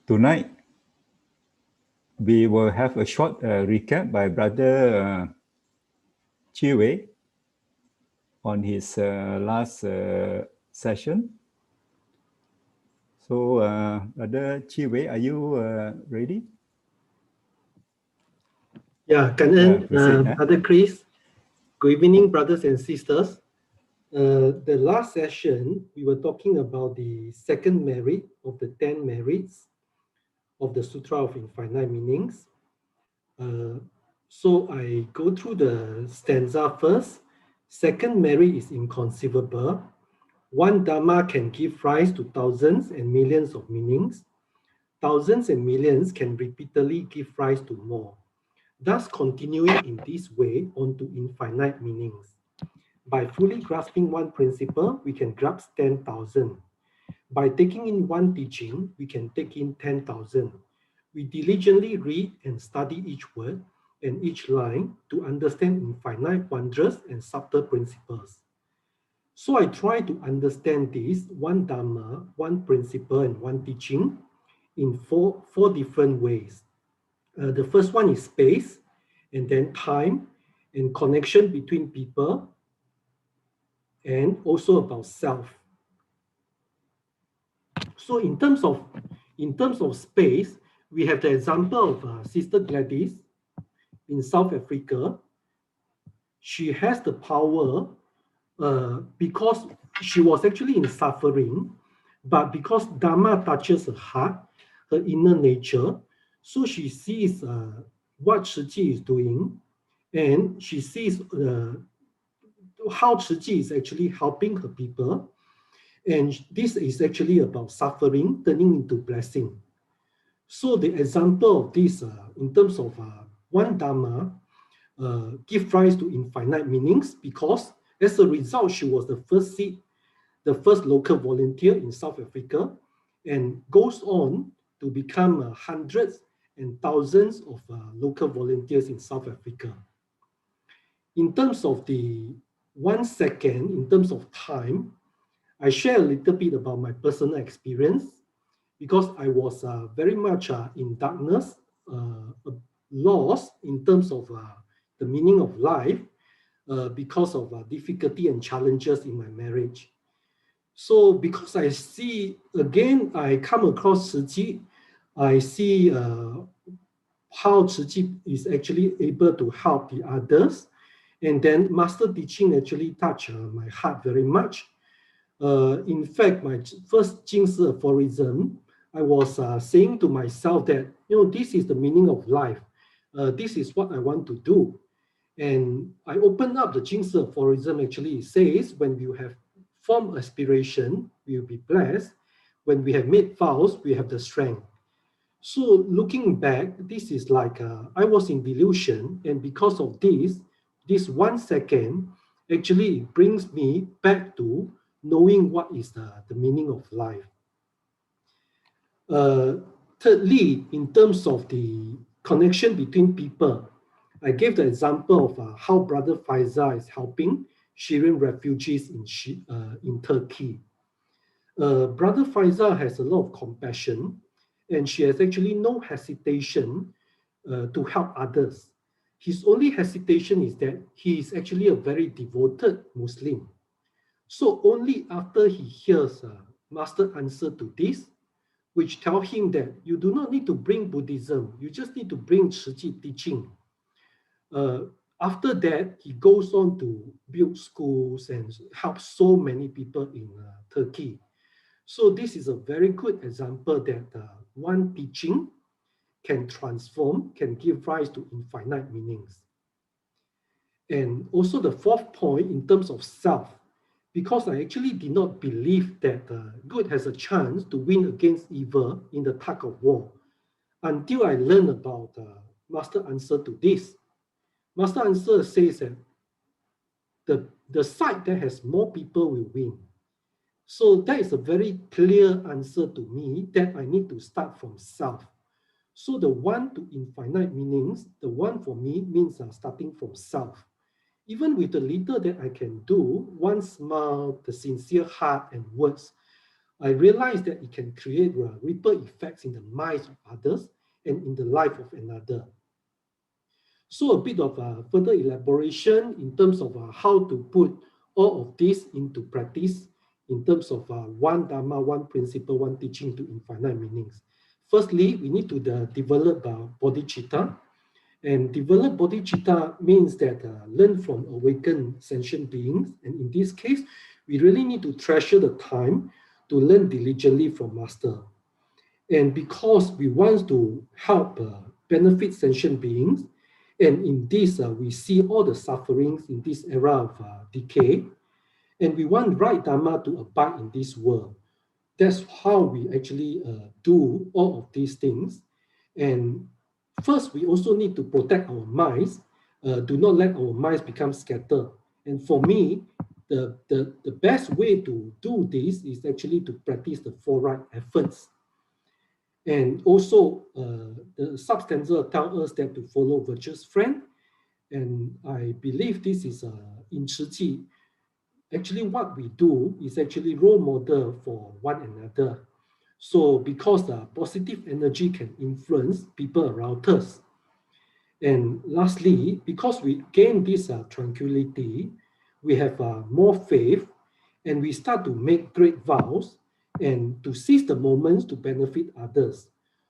Tonight, we will have a short recap by Brother Chiwe on his last session. So, Brother Chiwe, are you ready? Yeah, Brother Chris. Good evening, brothers and sisters. The last session, we were talking about the second merit of the 10 merits of the Sutra of Infinite Meanings. So I go through the stanza first. Second merit is inconceivable. One Dharma can give rise to thousands and millions of meanings. Thousands and millions can repeatedly give rise to more. Thus, continuing in this way onto infinite meanings. By fully grasping one principle, we can grasp 10,000. By taking in one teaching, we can take in 10,000. We diligently read and study each word and each line to understand infinite, wondrous, and subtle principles. So I try to understand this one Dharma, one principle, and one teaching in four different ways. The first one is space, and then time, and connection between people, and also about self. So in terms of space, we have the example of Sister Gladys in South Africa. She has the power because she was actually in suffering, but because Dharma touches her heart, her inner nature, so she sees what Chhi Chi is doing, and she sees how Chhi Chi is actually helping her people. And this is actually about suffering turning into blessing. So the example of this in terms of one Dharma give rise to infinite meanings, because as a result, she was the first local volunteer in South Africa, and goes on to become hundreds and thousands of local volunteers in South Africa. In terms of the 1 second, in terms of time, I share a little bit about my personal experience, because I was very much in darkness, lost in terms of the meaning of life, because of difficulty and challenges in my marriage. So because I see, again, I come across Chhi Chi, I see how Chhi Chi is actually able to help the others. And then Master Teaching actually touched my heart very much. In fact, my first Jingsi aphorism, I was saying to myself that, this is the meaning of life. This is what I want to do. And I opened up the Jingsi aphorism. Actually, it says, when you have formed aspiration, we will be blessed. When we have made vows, we have the strength. So looking back, this is like I was in delusion. And because of this 1 second actually brings me back to knowing what is the meaning of life. Thirdly, in terms of the connection between people, I gave the example of how Brother Faisal is helping Syrian refugees in Turkey. Brother Faisal has a lot of compassion, and she has actually no hesitation to help others. His only hesitation is that he is actually a very devoted Muslim. So only after he hears Master answer to this, which tell him that you do not need to bring Buddhism, you just need to bring Chhi Chi teaching. After that, he goes on to build schools and help so many people in Turkey. So this is a very good example that one teaching can transform, can give rise to infinite meanings. And also the fourth point in terms of self, because I actually did not believe that good has a chance to win against evil in the tug of war until I learned about Master answer to this. Master answer says that the side that has more people will win. So that is a very clear answer to me that I need to start from self. So the one to infinite meanings, the one for me means starting from self. Even with the little that I can do, one smile, the sincere heart and words, I realized that it can create ripple effects in the minds of others and in the life of another. So a bit of further elaboration in terms of how to put all of this into practice in terms of one Dharma, one principle, one teaching to infinite meanings. Firstly, we need to develop bodhicitta. And develop bodhicitta means that learn from awakened sentient beings. And in this case, we really need to treasure the time to learn diligently from master. And because we want to help benefit sentient beings, and in this we see all the sufferings in this era of decay, and we want right Dharma to abide in this world. That's how we actually do all of these things. And first, we also need to protect our minds. Do not let our minds become scattered. And for me, the best way to do this is actually to practice the four right efforts. And also, the substanza tell us that to follow virtuous friend. And I believe this is in Chp. Actually, what we do is actually role model for one another. So because the positive energy can influence people around us. And lastly, because we gain this tranquility, we have more faith, and we start to make great vows and to seize the moments to benefit others.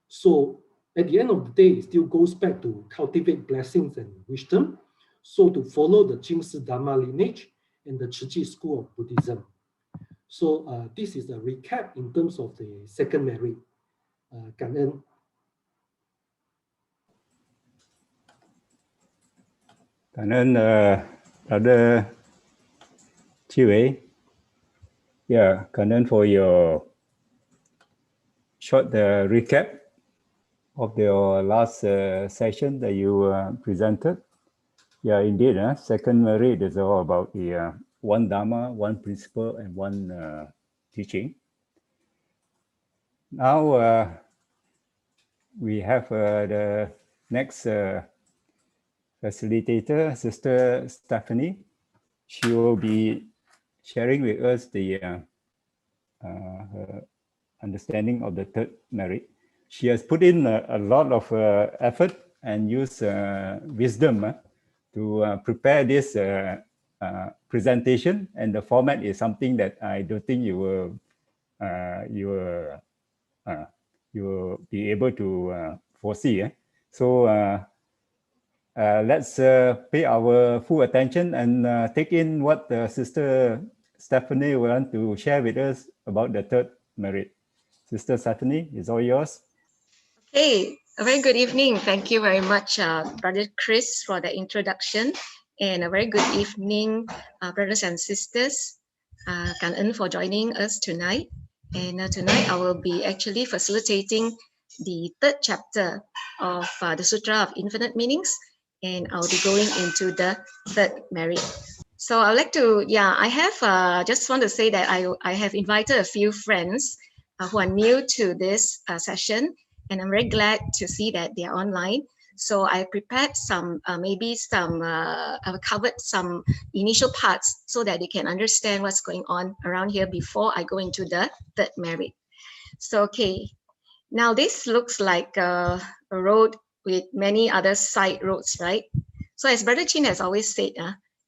So at the end of the day, it still goes back to cultivate blessings and wisdom. So to follow the Jingsi Dharma lineage and the Chp school of Buddhism. So this is a recap in terms of the second merit. 感恩。感恩 Brother Chiwei. Yeah, 感恩 for your short recap of your last session that you presented. Yeah, indeed. Second merit is all about the one Dharma, one principle, and one teaching. Now we have the next facilitator, Sister Stephanie. She will be sharing with us the her understanding of the third merit. She has put in a lot of effort and used wisdom to prepare this presentation, and the format is something that I don't think you will be able to foresee. So let's pay our full attention and take in what Sister Stephanie will want to share with us about the third merit. Sister Stephanie, it's all yours. Hey, a very good evening. Thank you very much, Brother Chris, for the introduction. And a very good evening, brothers and sisters. Kan En for joining us tonight. And tonight I will be actually facilitating the third chapter of the Sutra of Infinite Meanings. And I'll be going into the third merit. So I'd like to, I have, just want to say that I have invited a few friends who are new to this session. And I'm very glad to see that they are online. So I prepared some, I've covered some initial parts so that they can understand what's going on around here before I go into the third merit. So, okay, now this looks like a road with many other side roads, right? So as Brother Chin has always said,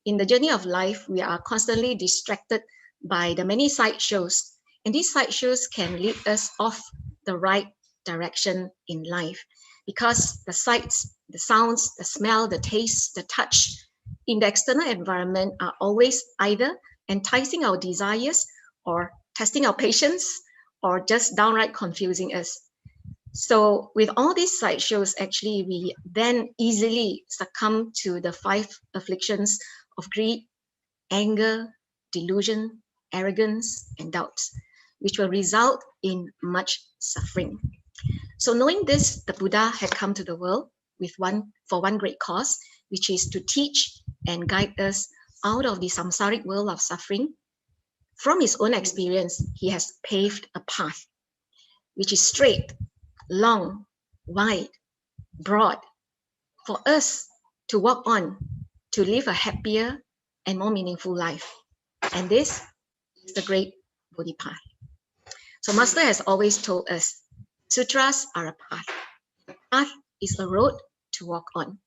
in the journey of life, we are constantly distracted by the many sideshows. And these sideshows can lead us off the right direction in life, because the sights, the sounds, the smell, the taste, the touch in the external environment are always either enticing our desires or testing our patience or just downright confusing us. So with all these sideshows, actually, we then easily succumb to the 5 afflictions of greed, anger, delusion, arrogance, and doubts, which will result in much suffering. So knowing this, the Buddha had come to the world for one great cause, which is to teach and guide us out of the samsaric world of suffering. From his own experience, he has paved a path which is straight, long, wide, broad, for us to walk on, to live a happier and more meaningful life. And this is the great Bodhi path. So Master has always told us, sutras are a path. The path is a road to walk on.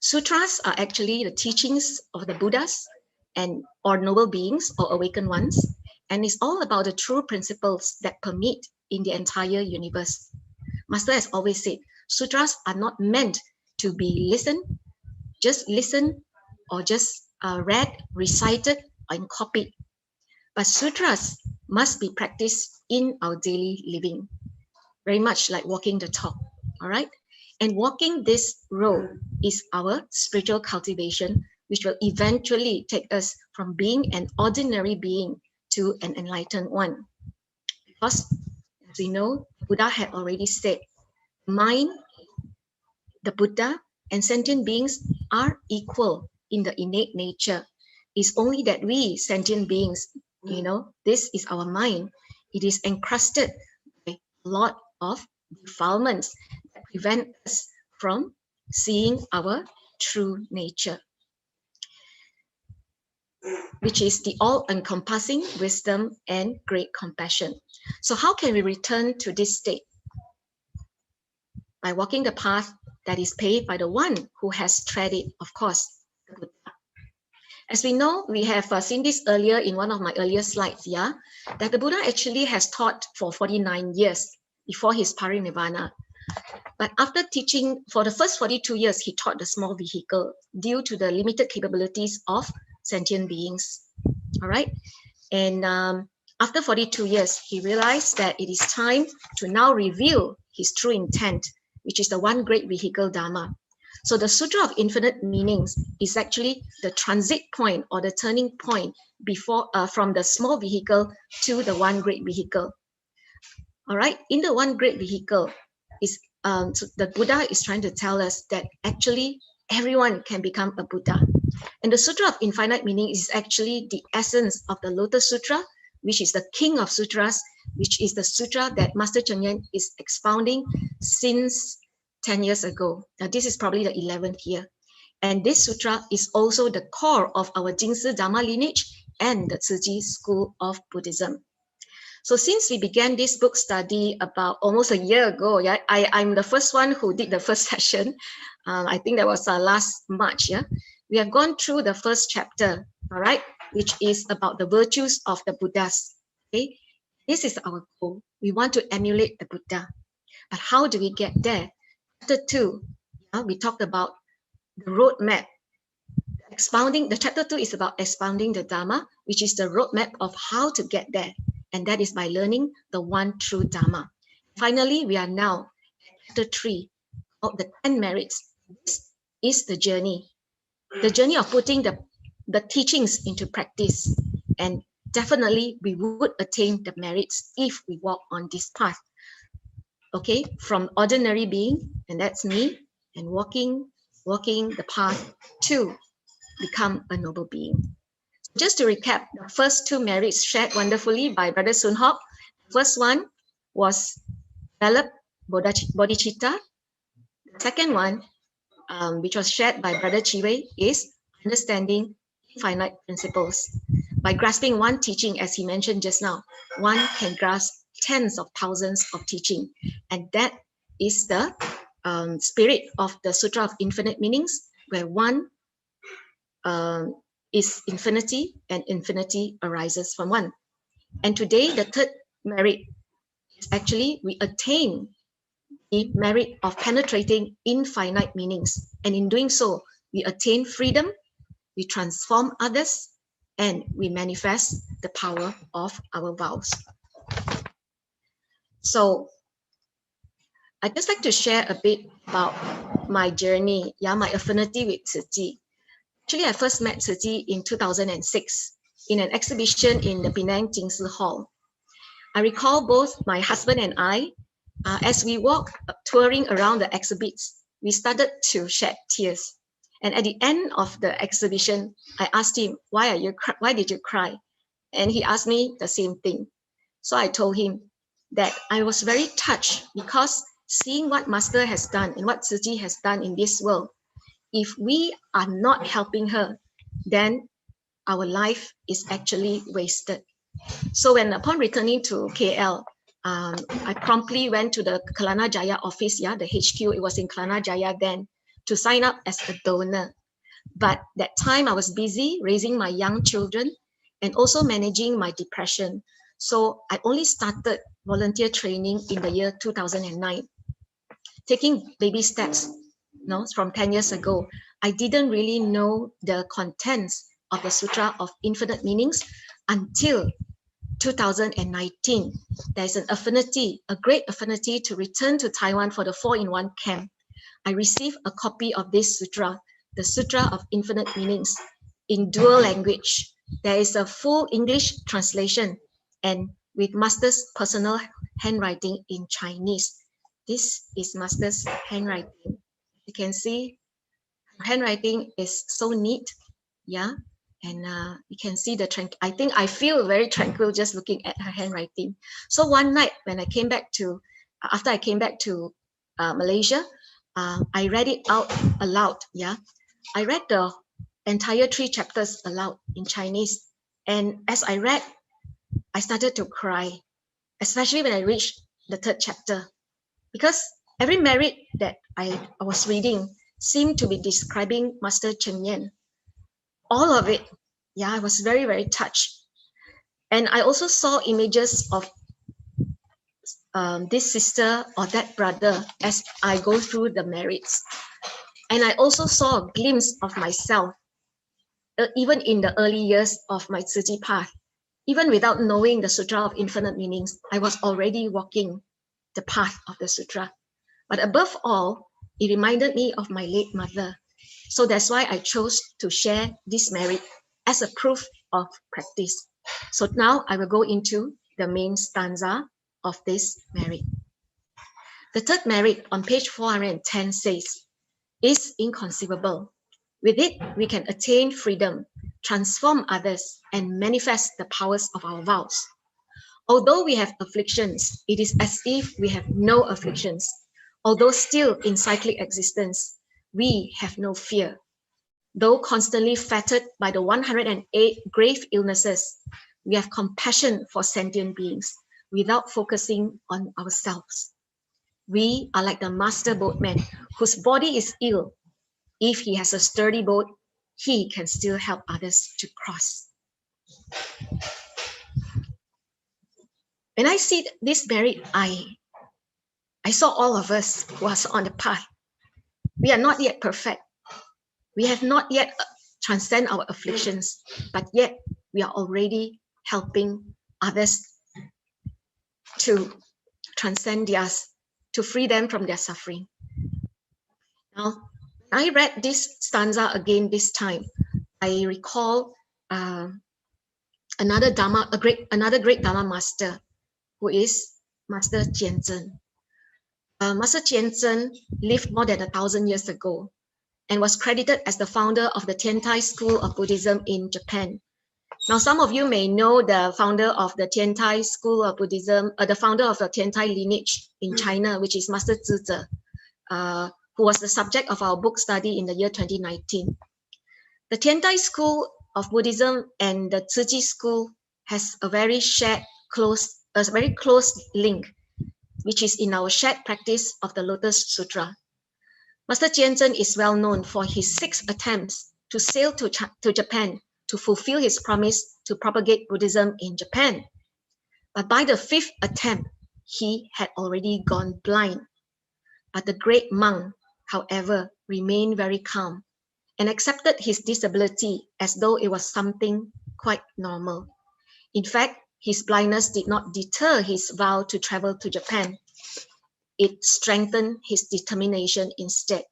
Sutras are actually the teachings of the Buddhas and or noble beings or awakened ones, and it's all about the true principles that permeate in the entire universe. Master has always said, sutras are not meant to be listened, or just read, recited, and copied. But sutras must be practiced in our daily living, very much like walking the talk, all right? And walking this road is our spiritual cultivation, which will eventually take us from being an ordinary being to an enlightened one. Because, as we know, Buddha had already said, mind, the Buddha, and sentient beings are equal in the innate nature. It's only that we, sentient beings, this is our mind. It is encrusted by a lot of defilements that prevent us from seeing our true nature, which is the all-encompassing wisdom and great compassion. So how can we return to this state? By walking the path that is paved by the one who has tread it, of course, the Buddha. As we know, we have seen this earlier in one of my earlier slides, that the Buddha actually has taught for 49 years before his parinirvana. But after teaching, for the first 42 years, he taught the small vehicle due to the limited capabilities of sentient beings, all right? And after 42 years, he realized that it is time to now reveal his true intent, which is the one great vehicle Dharma. So the Sutra of Infinite Meanings is actually the transit point or the turning point before from the small vehicle to the one great vehicle. All right, in the one great vehicle, is so the Buddha is trying to tell us that actually everyone can become a Buddha. And the Sutra of Infinite Meaning is actually the essence of the Lotus Sutra, which is the king of sutras, which is the sutra that Master Cheng Yen is expounding since 10 years ago. Now, this is probably the 11th year. And this sutra is also the core of our Jingsi Dharma lineage and the Tzu Chi school of Buddhism. So since we began this book study about almost a year ago, I'm the first one who did the first session. I think that was last March. We have gone through the first chapter, all right, which is about the virtues of the Buddhas. Okay, this is our goal. We want to emulate the Buddha. But how do we get there? Chapter 2, we talked about the roadmap. The chapter 2 is about expounding the Dharma, which is the roadmap of how to get there. And that is by learning the one true Dharma. Finally, we are now at chapter 3 of the 10 merits. This is the journey of putting the teachings into practice. And definitely we would attain the merits if we walk on this path. Okay, from ordinary being, and that's me, and walking the path to become a noble being. Just to recap, the first 2 merits shared wonderfully by Brother Sun Hop. First one was develop bodhicitta. The second one, which was shared by Brother Chiwe, is understanding finite principles. By grasping one teaching, as he mentioned just now, one can grasp tens of thousands of teaching. And that is the spirit of the Sutra of Infinite Meanings, where one is infinity and infinity arises from one. And today, the third merit is actually we attain the merit of penetrating infinite meanings. And in doing so, we attain freedom, we transform others, and we manifest the power of our vows. So I'd just like to share a bit about my journey, my affinity with Tzu Chi. Actually, I first met Tzu Chi in 2006 in an exhibition in the Penang Jingsi Hall. I recall both my husband and I, as we walked touring around the exhibits, we started to shed tears. And at the end of the exhibition, I asked him, why did you cry? And he asked me the same thing. So I told him that I was very touched because seeing what Master has done and what Tzu Chi has done in this world, if we are not helping her, then our life is actually wasted. So when upon returning to KL, I promptly went to the Kelana Jaya office, the HQ, it was in Kelana Jaya then, to sign up as a donor. But that time I was busy raising my young children and also managing my depression. So I only started volunteer training in the year 2009, taking baby steps, from 10 years ago. I didn't really know the contents of the Sutra of Infinite Meanings until 2019. There's an affinity, a great affinity to return to Taiwan for the 4-in-1 camp. I received a copy of this sutra, the Sutra of Infinite Meanings, in dual language. There is a full English translation and with Master's personal handwriting in Chinese. This is Master's handwriting. You can see her handwriting is so neat, and you can see I feel very tranquil just looking at her handwriting. So one night when after I came back to Malaysia, I read it out aloud. I read the entire 3 chapters aloud in Chinese. And as I read, I started to cry, especially when I reached the 3rd chapter, because every merit that I was reading seemed to be describing Master Cheng Yen. All of it, I was very, very touched. And I also saw images of this sister or that brother as I go through the merits. And I also saw a glimpse of myself, even in the early years of my Tzu Chi path. Even without knowing the Sutra of Infinite Meanings, I was already walking the path of the Sutra. But above all, it reminded me of my late mother. So that's why I chose to share this merit as a proof of practice. So now I will go into the main stanza of this merit. The 3rd merit on page 410 says, is inconceivable. With it, we can attain freedom, transform others, and manifest the powers of our vows. Although we have afflictions, it is as if we have no afflictions. Although still in cyclic existence, we have no fear. Though constantly fettered by the 108 grave illnesses, we have compassion for sentient beings without focusing on ourselves. We are like the master boatman whose body is ill. If he has a sturdy boat, he can still help others to cross. When I see this merit, I saw all of us who are on the path. We are not yet perfect. We have not yet transcended our afflictions, but yet we are already helping others to transcend theirs, to free them from their suffering. Now, I read this stanza again this time. I recall another great Dharma master, who is Master Jian Zhen. Master Jian Zhen lived more than 1,000 years ago and was credited as the founder of the Tiantai school of Buddhism in Japan. Now, some of you may know the founder of the Tiantai school of Buddhism, the founder of the Tiantai lineage in China, which is Master Zhi, who was the subject of our book study in the year 2019. The Tiantai school of Buddhism and the Tzu Chi school has a very close link, which is in our shared practice of the Lotus Sutra. Master Jian Zhen is well known for his 6 attempts to sail to Japan to fulfill his promise to propagate Buddhism in Japan. But by the 5th attempt, he had already gone blind. But the great monk, however, remained very calm and accepted his disability as though it was something quite normal. In fact, his blindness did not deter his vow to travel to Japan. It strengthened his determination instead.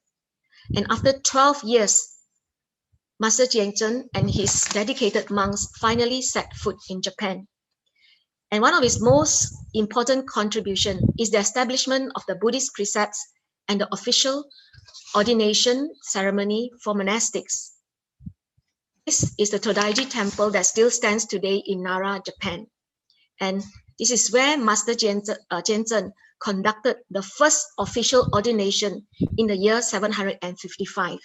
And after 12 years, Master Jian Zhen and his dedicated monks finally set foot in Japan. And one of his most important contributions is the establishment of the Buddhist precepts and the official ordination ceremony for monastics. This is the Todaiji temple that still stands today in Nara, Japan. And this is where Master Jian Zhen conducted the first official ordination in the year 755.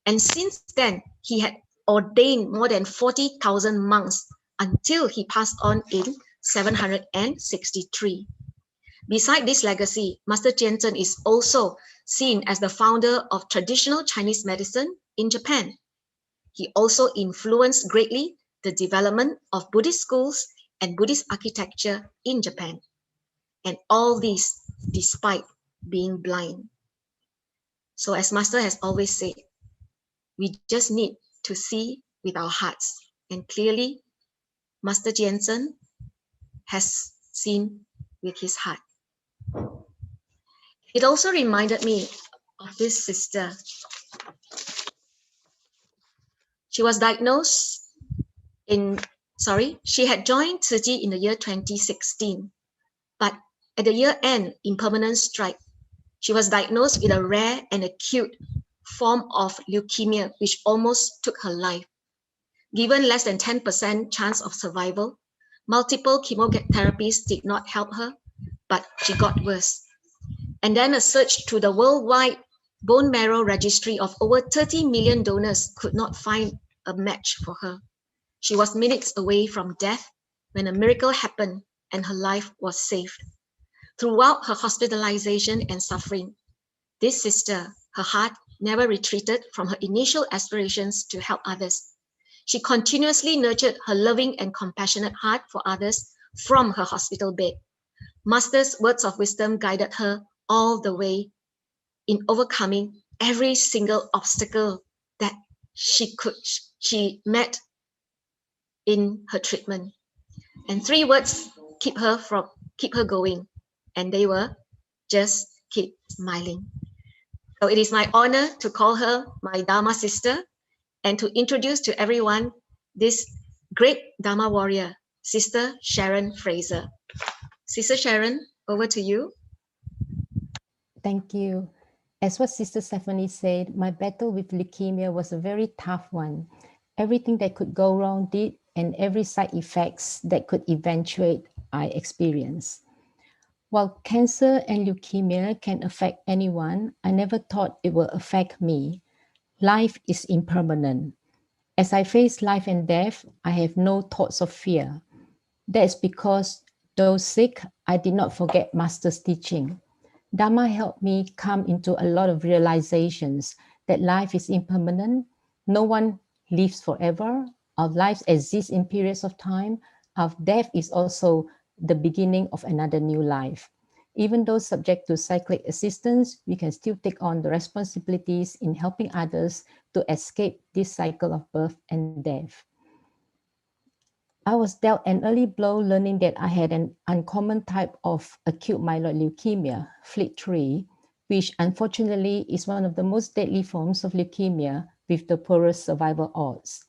And since then, he had ordained more than 40,000 monks until he passed on in 763. Beside this legacy, Master Jianzhen is also seen as the founder of traditional Chinese medicine in Japan. He also influenced greatly the development of Buddhist schools and Buddhist architecture in Japan. And all this despite being blind. So as Master has always said, we just need to see with our hearts. And clearly, Master Jianzhen has seen with his heart. It also reminded me of this sister. She was diagnosed she had joined Tzu Chi in the year 2016, but at the year end, in permanent strike, she was diagnosed with a rare and acute form of leukemia, which almost took her life. Given less than 10% chance of survival, multiple chemotherapies did not help her, but she got worse. And then a search through the worldwide bone marrow registry of over 30 million donors could not find a match for her. She was minutes away from death when a miracle happened and her life was saved. Throughout her hospitalization and suffering, this sister, her heart never retreated from her initial aspirations to help others. She continuously nurtured her loving and compassionate heart for others from her hospital bed. Master's words of wisdom guided her all the way in overcoming every single obstacle that she met in her treatment. And 3 words keep her going, and they were just keep smiling. So it is my honor to call her my Dharma sister and to introduce to everyone this great Dharma warrior, Sister Sharon Fraser. Sister Sharon, over to you. Thank you. As what Sister Stephanie said, my battle with leukemia was a very tough one. Everything that could go wrong did, and every side effects that could eventuate, I experienced. While cancer and leukemia can affect anyone, I never thought it will affect me. Life is impermanent. As I face life and death, I have no thoughts of fear. That is because, though sick, I did not forget Master's teaching. Dharma helped me come into a lot of realizations that life is impermanent. No one lives forever. Our lives exist in periods of time. Our death is also the beginning of another new life. Even though subject to cyclic existence, we can still take on the responsibilities in helping others to escape this cycle of birth and death. I was dealt an early blow learning that I had an uncommon type of acute myeloid leukemia, FLT3, which unfortunately is one of the most deadly forms of leukemia with the poorest survival odds.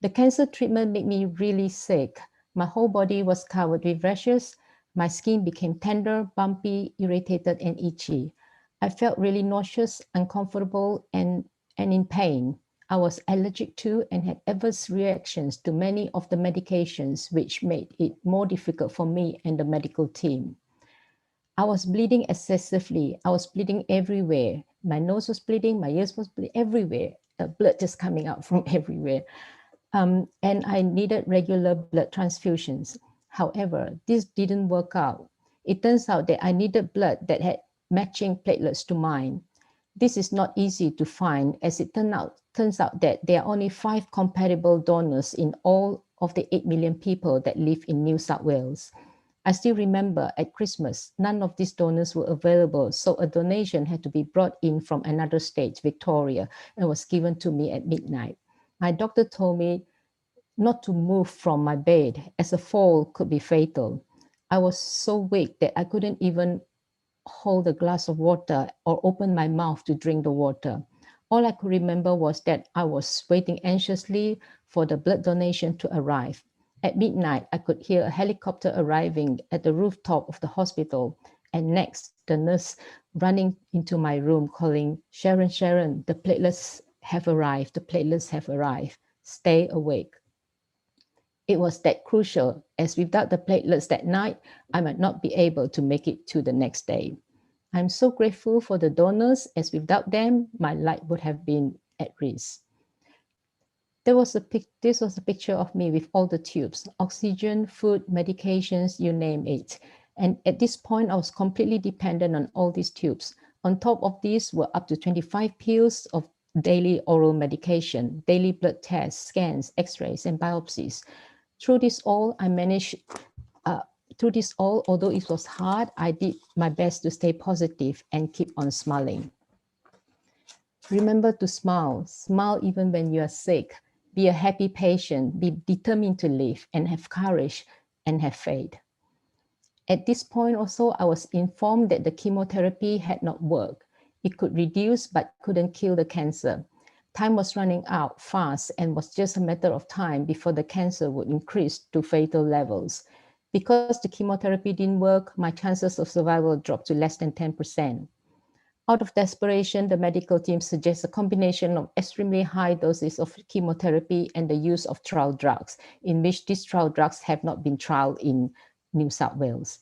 The cancer treatment made me really sick. My whole body was covered with rashes. My skin became tender, bumpy, irritated, and itchy. I felt really nauseous, uncomfortable, and in pain. I was allergic to and had adverse reactions to many of the medications, which made it more difficult for me and the medical team. I was bleeding excessively. I was bleeding everywhere. My nose was bleeding, my ears was bleeding, everywhere. Blood just coming out from everywhere. And I needed regular blood transfusions. However, this didn't work out. It turns out that I needed blood that had matching platelets to mine. This is not easy to find, as it turns out that there are only 5 compatible donors in all of the 8 million people that live in New South Wales. I still remember at Christmas, none of these donors were available, so a donation had to be brought in from another state, Victoria, and was given to me at midnight. My doctor told me not to move from my bed, as a fall could be fatal. I was so weak that I couldn't even hold a glass of water or open my mouth to drink the water. All I could remember was that I was waiting anxiously for the blood donation to arrive. At midnight, I could hear a helicopter arriving at the rooftop of the hospital, and next, the nurse running into my room calling, "Sharon, Sharon, the platelets have arrived, the platelets have arrived. Stay awake." It was that crucial, as without the platelets that night, I might not be able to make it to the next day. I'm so grateful for the donors, as without them, my life would have been at risk. This was a picture of me with all the tubes, oxygen, food, medications, you name it. And at this point, I was completely dependent on all these tubes. On top of these were up to 25 pills of daily oral medication, daily blood tests, scans, x-rays, and biopsies. Through this all, I managed, although it was hard, I did my best to stay positive and keep on smiling. Remember to smile. Smile even when you are sick. Be a happy patient. Be determined to live and have courage and have faith. At this point also, I was informed that the chemotherapy had not worked. It could reduce but couldn't kill the cancer. Time was running out fast and was just a matter of time before the cancer would increase to fatal levels. Because the chemotherapy didn't work, my chances of survival dropped to less than 10%. Out of desperation, the medical team suggests a combination of extremely high doses of chemotherapy and the use of trial drugs, in which these trial drugs have not been trialed in New South Wales.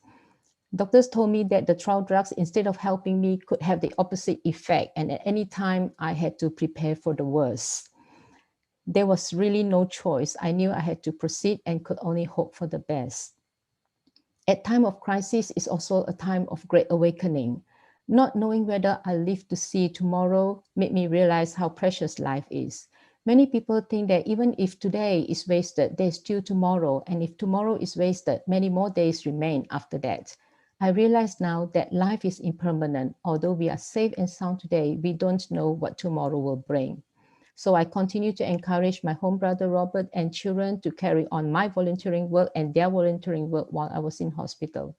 Doctors told me that the trial drugs, instead of helping me, could have the opposite effect, and at any time I had to prepare for the worst. There was really no choice. I knew I had to proceed and could only hope for the best. At time of crisis is also a time of great awakening. Not knowing whether I'll live to see tomorrow made me realize how precious life is. Many people think that even if today is wasted, there's still tomorrow. And if tomorrow is wasted, many more days remain after that. I realize now that life is impermanent. Although we are safe and sound today, we don't know what tomorrow will bring. So I continue to encourage my home brother Robert and children to carry on my volunteering work and their volunteering work while I was in hospital.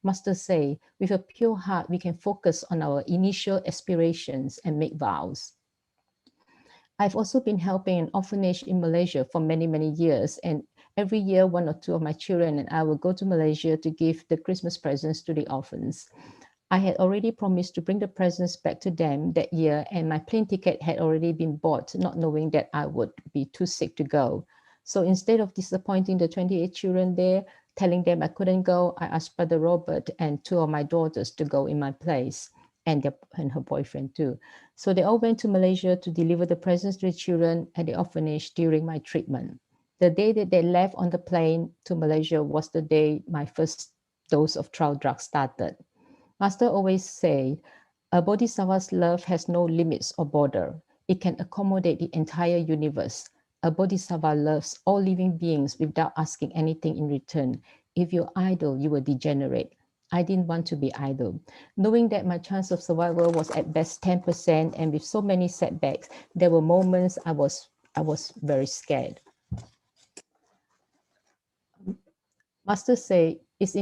Master say, with a pure heart, we can focus on our initial aspirations and make vows. I've also been helping an orphanage in Malaysia for many, many years. And every year, one or two of my children and I will go to Malaysia to give the Christmas presents to the orphans. I had already promised to bring the presents back to them that year, and my plane ticket had already been bought, not knowing that I would be too sick to go. So instead of disappointing the 28 children there, telling them I couldn't go, I asked Brother Robert and two of my daughters to go in my place, and her boyfriend too. So they all went to Malaysia to deliver the presents to the children at the orphanage during my treatment. The day that they left on the plane to Malaysia was the day my first dose of trial drug started. Master always say, a bodhisattva's love has no limits or border. It can accommodate the entire universe. A bodhisattva loves all living beings without asking anything in return. If you're idle, you will degenerate. I didn't want to be idle. Knowing that my chance of survival was at best 10%, and with so many setbacks, there were moments I was very scared. Master say it's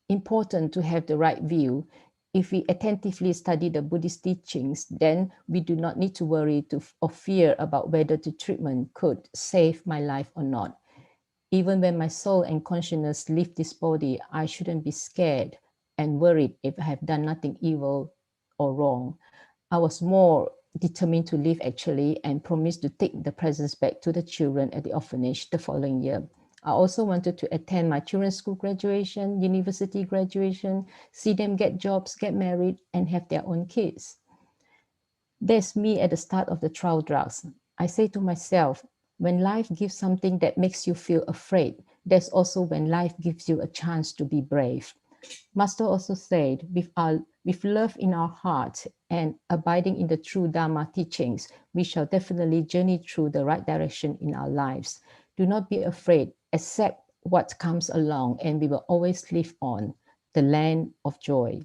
important to have the right view. If we attentively study the Buddhist teachings, then we do not need to worry or fear about whether the treatment could save my life or not. Even when my soul and consciousness leave this body, I shouldn't be scared and worried if I have done nothing evil or wrong. I was more determined to live actually, and promised to take the presents back to the children at the orphanage the following year. I also wanted to attend my children's school graduation, university graduation, see them get jobs, get married, and have their own kids. There's me at the start of the trial drugs. I say to myself, when life gives something that makes you feel afraid, there's also when life gives you a chance to be brave. Master also said, with love in our hearts and abiding in the true Dharma teachings, we shall definitely journey through the right direction in our lives. Do not be afraid, accept what comes along, and we will always live on the land of joy.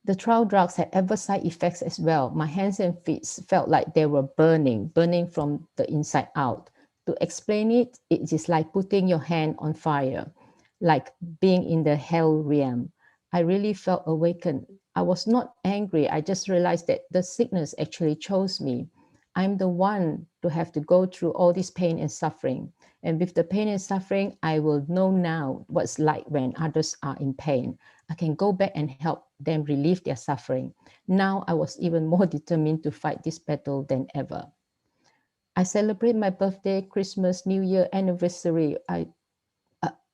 The trial drugs had adverse side effects as well. My hands and feet felt like they were burning from the inside out. To explain it, it is like putting your hand on fire, like being in the hell realm. I really felt awakened. I was not angry. I just realized that the sickness actually chose me. I'm the one to have to go through all this pain and suffering. And with the pain and suffering, I will know now what's like when others are in pain. I can go back and help them relieve their suffering. Now I was even more determined to fight this battle than ever. I celebrate my birthday, Christmas, New Year, anniversary,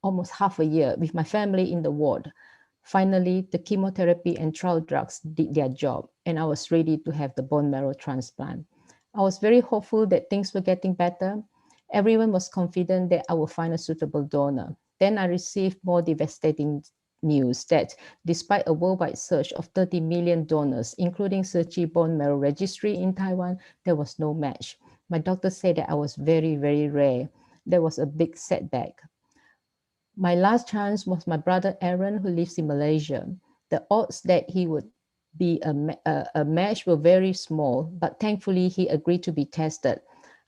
almost half a year with my family in the ward. Finally, the chemotherapy and trial drugs did their job, and I was ready to have the bone marrow transplant. I was very hopeful that things were getting better. Everyone was confident that I would find a suitable donor. Then I received more devastating news that despite a worldwide search of 30 million donors, including Chp bone marrow registry in Taiwan, there was no match. My doctor said that I was very, very rare. There was a big setback. My last chance was my brother Aaron, who lives in Malaysia. The odds that he would be a match were very small, but thankfully he agreed to be tested.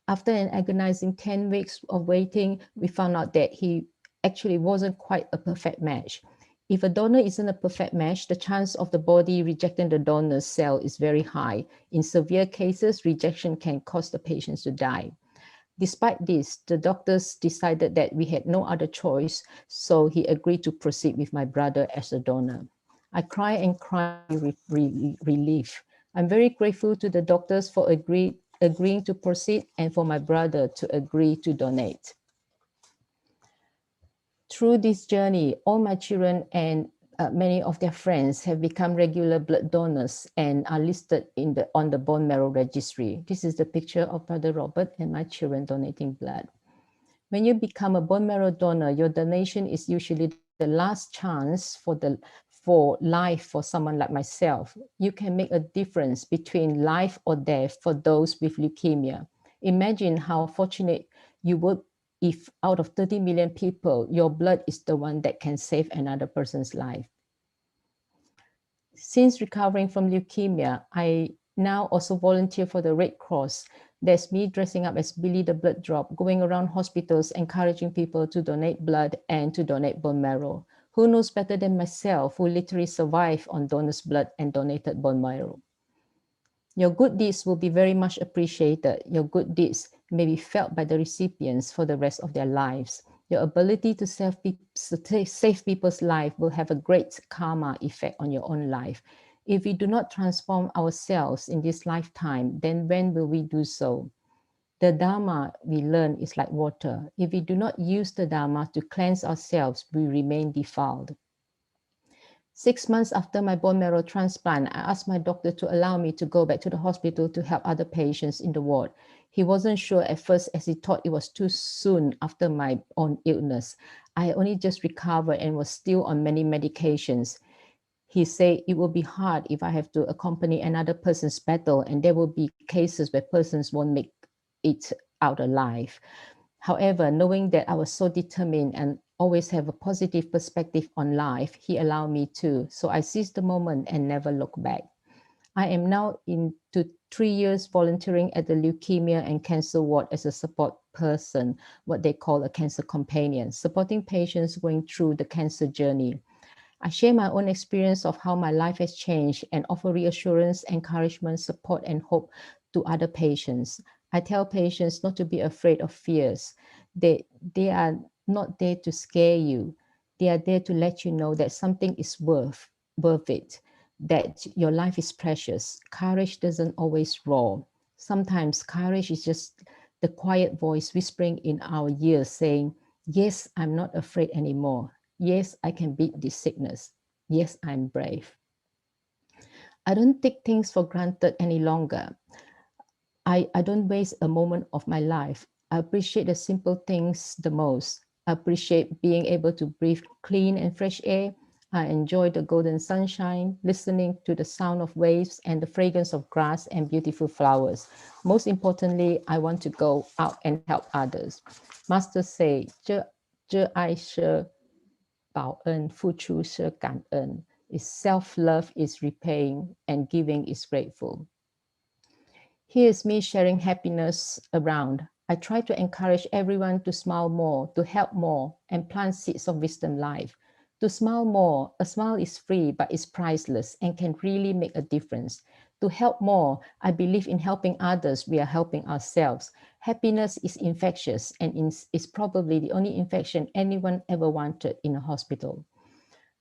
After an agonizing 10 weeks of waiting, we found out that he actually wasn't quite a perfect match. If a donor isn't a perfect match, the chance of the body rejecting the donor's cell is very high. In severe cases, rejection can cause the patients to die. Despite this, the doctors decided that we had no other choice, so he agreed to proceed with my brother as a donor. I cry and cry with relief. I'm very grateful to the doctors for agreeing to proceed and for my brother to agree to donate. Through this journey, all my children and many of their friends have become regular blood donors and are listed on the bone marrow registry. This is the picture of Brother Robert and my children donating blood. When you become a bone marrow donor, your donation is usually the last chance for life for someone like myself. You can make a difference between life or death for those with leukemia. Imagine how fortunate you would if out of 30 million people, your blood is the one that can save another person's life. Since recovering from leukemia, I now also volunteer for the Red Cross. There's me dressing up as Billy the Blood Drop, going around hospitals, encouraging people to donate blood and to donate bone marrow. Who knows better than myself, who literally survived on donors' blood and donated bone marrow? Your good deeds will be very much appreciated. Your good deeds may be felt by the recipients for the rest of their lives. Your ability to save people's life will have a great karma effect on your own life. If we do not transform ourselves in this lifetime, then when will we do so? The Dharma we learn is like water. If we do not use the Dharma to cleanse ourselves, we remain defiled. 6 months after my bone marrow transplant, I asked my doctor to allow me to go back to the hospital to help other patients in the ward. He wasn't sure at first, as he thought it was too soon after my own illness. I only just recovered and was still on many medications. He said it will be hard if I have to accompany another person's battle, and there will be cases where persons won't make it out alive. However, knowing that I was so determined and always have a positive perspective on life, he allowed me to. So I seized the moment and never looked back. I am now into 3 years volunteering at the leukemia and cancer ward as a support person, what they call a cancer companion, supporting patients going through the cancer journey. I share my own experience of how my life has changed and offer reassurance, encouragement, support, and hope to other patients. I tell patients not to be afraid of fears. They are not there to scare you. They are there to let you know that something is worth it, that your life is precious. Courage doesn't always roar. Sometimes courage is just the quiet voice whispering in our ears saying, yes, I'm not afraid anymore. Yes, I can beat this sickness. Yes, I'm brave. I don't take things for granted any longer. I don't waste a moment of my life. I appreciate the simple things the most. I appreciate being able to breathe clean and fresh air. I enjoy the golden sunshine, listening to the sound of waves and the fragrance of grass and beautiful flowers. Most importantly, I want to go out and help others. Master say, 这爱是报恩，付出是感恩. Is self-love is repaying and giving is grateful. Here's me sharing happiness around. I try to encourage everyone to smile more, to help more, and plant seeds of wisdom life. To smile more, a smile is free, but it's priceless and can really make a difference. To help more, I believe in helping others, we are helping ourselves. Happiness is infectious and is probably the only infection anyone ever wanted in a hospital.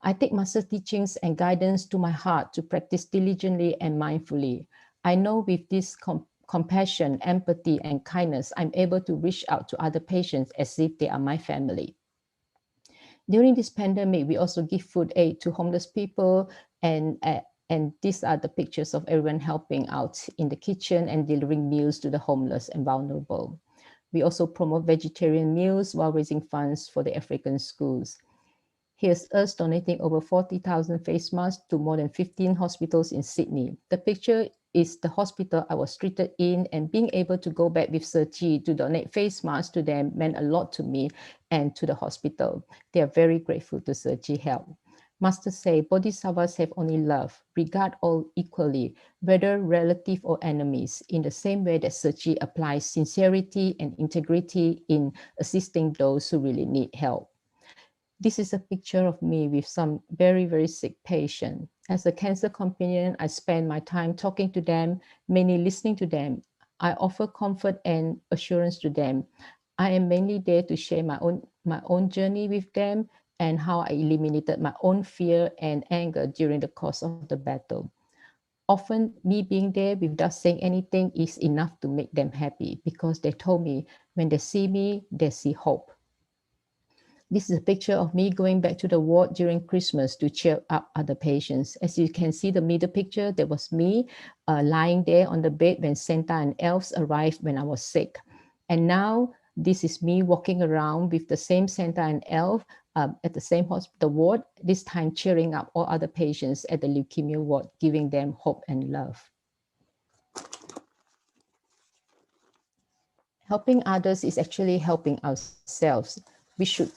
I take Master teachings and guidance to my heart to practice diligently and mindfully. I know with this compassion, empathy, and kindness, I'm able to reach out to other patients as if they are my family. During this pandemic, we also give food aid to homeless people, and these are the pictures of everyone helping out in the kitchen and delivering meals to the homeless and vulnerable. We also promote vegetarian meals while raising funds for the African schools. Here's us donating over 40,000 face masks to more than 15 hospitals in Sydney. The picture is the hospital I was treated in, and being able to go back with Sir Chi to donate face masks to them meant a lot to me and to the hospital. They are very grateful to Sir Chi help. Master say, Bodhisattvas have only love, regard all equally, whether relative or enemies, in the same way that Sir Chi applies sincerity and integrity in assisting those who really need help. This is a picture of me with some very, very sick patient. As a cancer companion, I spend my time talking to them, mainly listening to them. I offer comfort and assurance to them. I am mainly there to share my own journey with them and how I eliminated my own fear and anger during the course of the battle. Often me being there without saying anything is enough to make them happy, because they told me when they see me, they see hope. This is a picture of me going back to the ward during Christmas to cheer up other patients. As you can see, the middle picture, that was me lying there on the bed when Santa and elves arrived when I was sick. And now this is me walking around with the same Santa and elf at the same hospital ward, this time cheering up all other patients at the leukemia ward, giving them hope and love. Helping others is actually helping ourselves. We should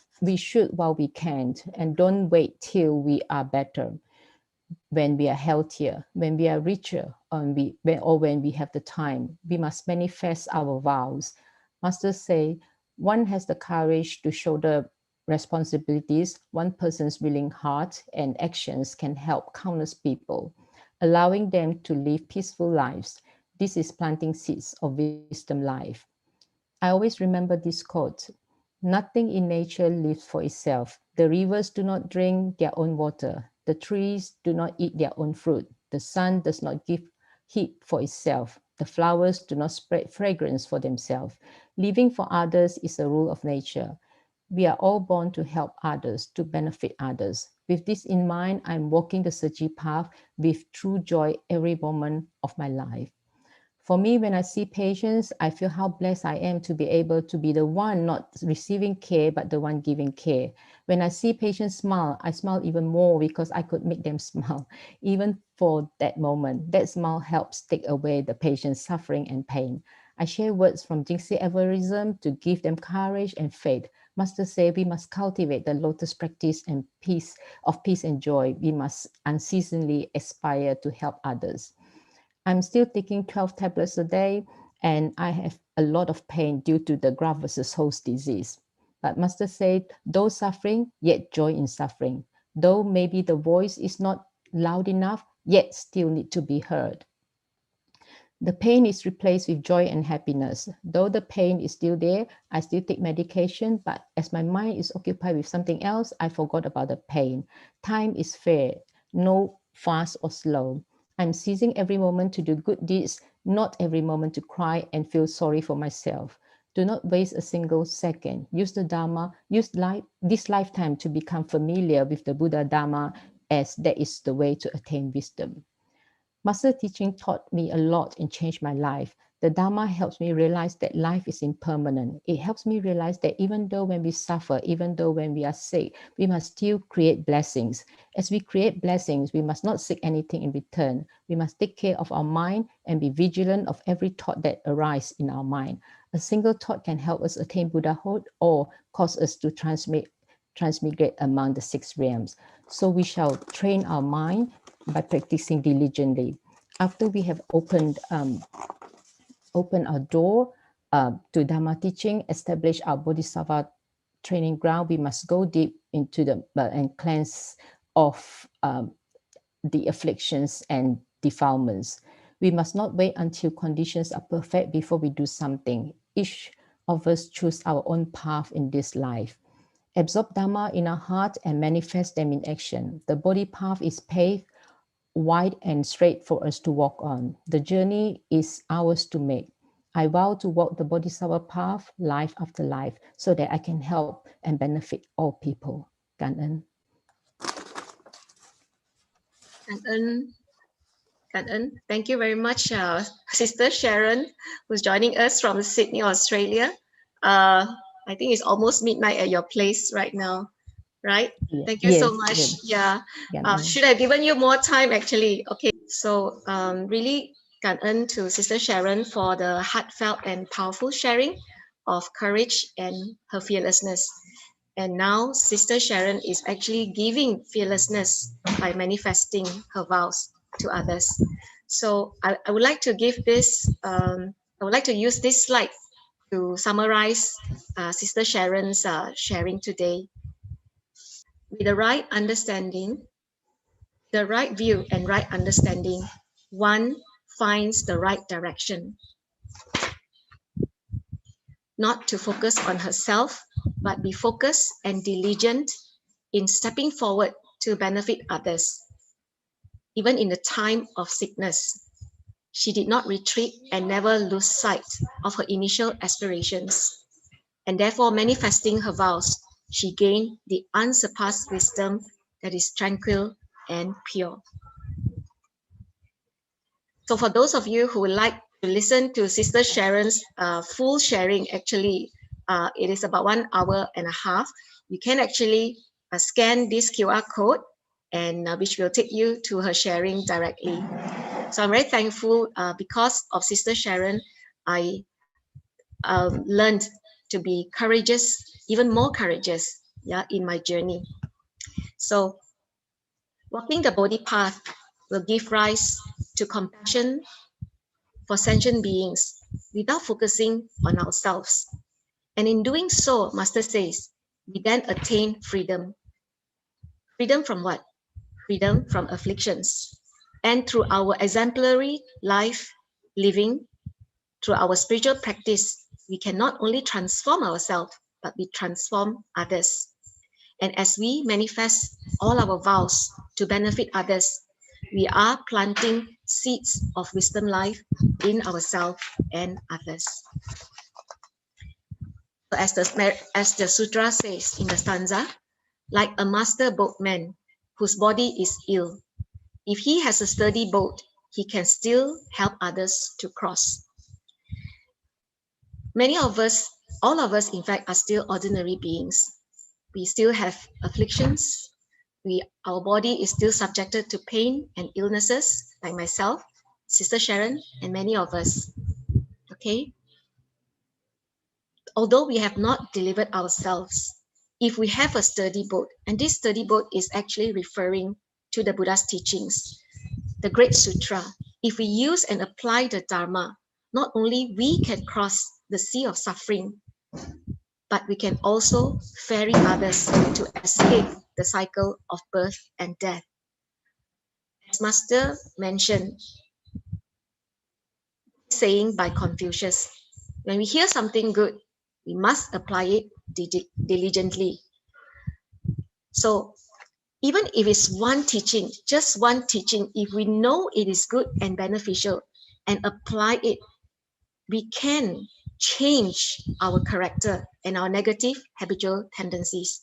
while we can, and don't wait till we are better, when we are healthier, when we are richer, or when we have the time. We must manifest our vows. Masters say, one has the courage to shoulder responsibilities. One person's willing heart and actions can help countless people, allowing them to live peaceful lives. This is planting seeds of wisdom life. I always remember this quote: nothing in nature lives for itself. The rivers do not drink their own water. The trees do not eat their own fruit. The sun does not give heat for itself. The flowers do not spread fragrance for themselves. Living for others is a rule of nature. We are all born to help others, to benefit others. With this in mind, I'm walking the Sir Chi path with true joy every moment of my life. For me, when I see patients, I feel how blessed I am to be able to be the one not receiving care, but the one giving care. When I see patients smile, I smile even more because I could make them smile, even for that moment. That smile helps take away the patient's suffering and pain. I share words from Jingxi Evarism to give them courage and faith. Master say we must cultivate the lotus practice and peace and joy. We must unceasingly aspire to help others. I'm still taking 12 tablets a day, and I have a lot of pain due to the graft versus host disease. But Master said, though suffering, yet joy in suffering. Though maybe the voice is not loud enough, yet still need to be heard. The pain is replaced with joy and happiness. Though the pain is still there, I still take medication, but as my mind is occupied with something else, I forgot about the pain. Time is fair, no fast or slow. I'm seizing every moment to do good deeds, not every moment to cry and feel sorry for myself. Do not waste a single second. Use the Dharma, this lifetime to become familiar with the Buddha Dharma, as that is the way to attain wisdom. Master teaching taught me a lot and changed my life. The Dharma helps me realize that life is impermanent. It helps me realize that even though when we suffer, even though when we are sick, we must still create blessings. As we create blessings, we must not seek anything in return. We must take care of our mind and be vigilant of every thought that arises in our mind. A single thought can help us attain Buddhahood or cause us to transmigrate among the 6 realms. So we shall train our mind by practicing diligently. After we have opened our door to Dharma teaching, establish our Bodhisattva training ground, we must go deep into and cleanse off the afflictions and defilements. We must not wait until conditions are perfect before we do something. Each of us choose our own path in this life. Absorb Dharma in our heart and manifest them in action. The body path is paved wide and straight for us to walk on. The journey is ours to make. I vow to walk the Bodhisattva path life after life so that I can help and benefit all people. Gan En. Thank you very much, Sister Sharon, who's joining us from Sydney, Australia. I think it's almost midnight at your place right now, right? Yeah. Thank you so Yes, much. yes. Yeah. Yeah, Should I have given you more time actually? Okay. So really感恩 to Sister Sharon for the heartfelt and powerful sharing of courage and her fearlessness. And now Sister Sharon is actually giving fearlessness by manifesting her vows to others. So I would like to give this, I would like to use this slide to summarize Sister Sharon's sharing today. With the right understanding, the right view and right understanding, one finds the right direction. Not to focus on herself, but be focused and diligent in stepping forward to benefit others. Even in the time of sickness, she did not retreat and never lose sight of her initial aspirations. And therefore, manifesting her vows, she gained the unsurpassed wisdom that is tranquil and pure. So for those of you who would like to listen to Sister Sharon's full sharing, actually, it is about 1 hour and a half. You can actually scan this QR code, and which will take you to her sharing directly. So I'm very thankful because of Sister Sharon, I learned to be courageous, even more courageous, yeah, in my journey. So walking the Bodhi path will give rise to compassion for sentient beings without focusing on ourselves. And in doing so, Master says, we then attain freedom. Freedom from what? Freedom from afflictions. And through our exemplary life living, through our spiritual practice, we can not only transform ourselves, but we transform others. And as we manifest all our vows to benefit others, we are planting seeds of wisdom life in ourselves and others. So as the sutra says in the stanza, like a master boatman whose body is ill, if he has a sturdy boat, he can still help others to cross. Many of us, all of us, in fact, are still ordinary beings. We still have afflictions. Our body is still subjected to pain and illnesses, like myself, Sister Sharon, and many of us. Okay? Although we have not delivered ourselves, if we have a sturdy boat, and this sturdy boat is actually referring to the Buddha's teachings, the Great Sutra, if we use and apply the Dharma, not only we can cross the sea of suffering, but we can also ferry others to escape the cycle of birth and death. As Master mentioned, saying by Confucius, when we hear something good, we must apply it diligently. So even if it's one teaching, just one teaching, if we know it is good and beneficial and apply it, we can change our character and our negative habitual tendencies.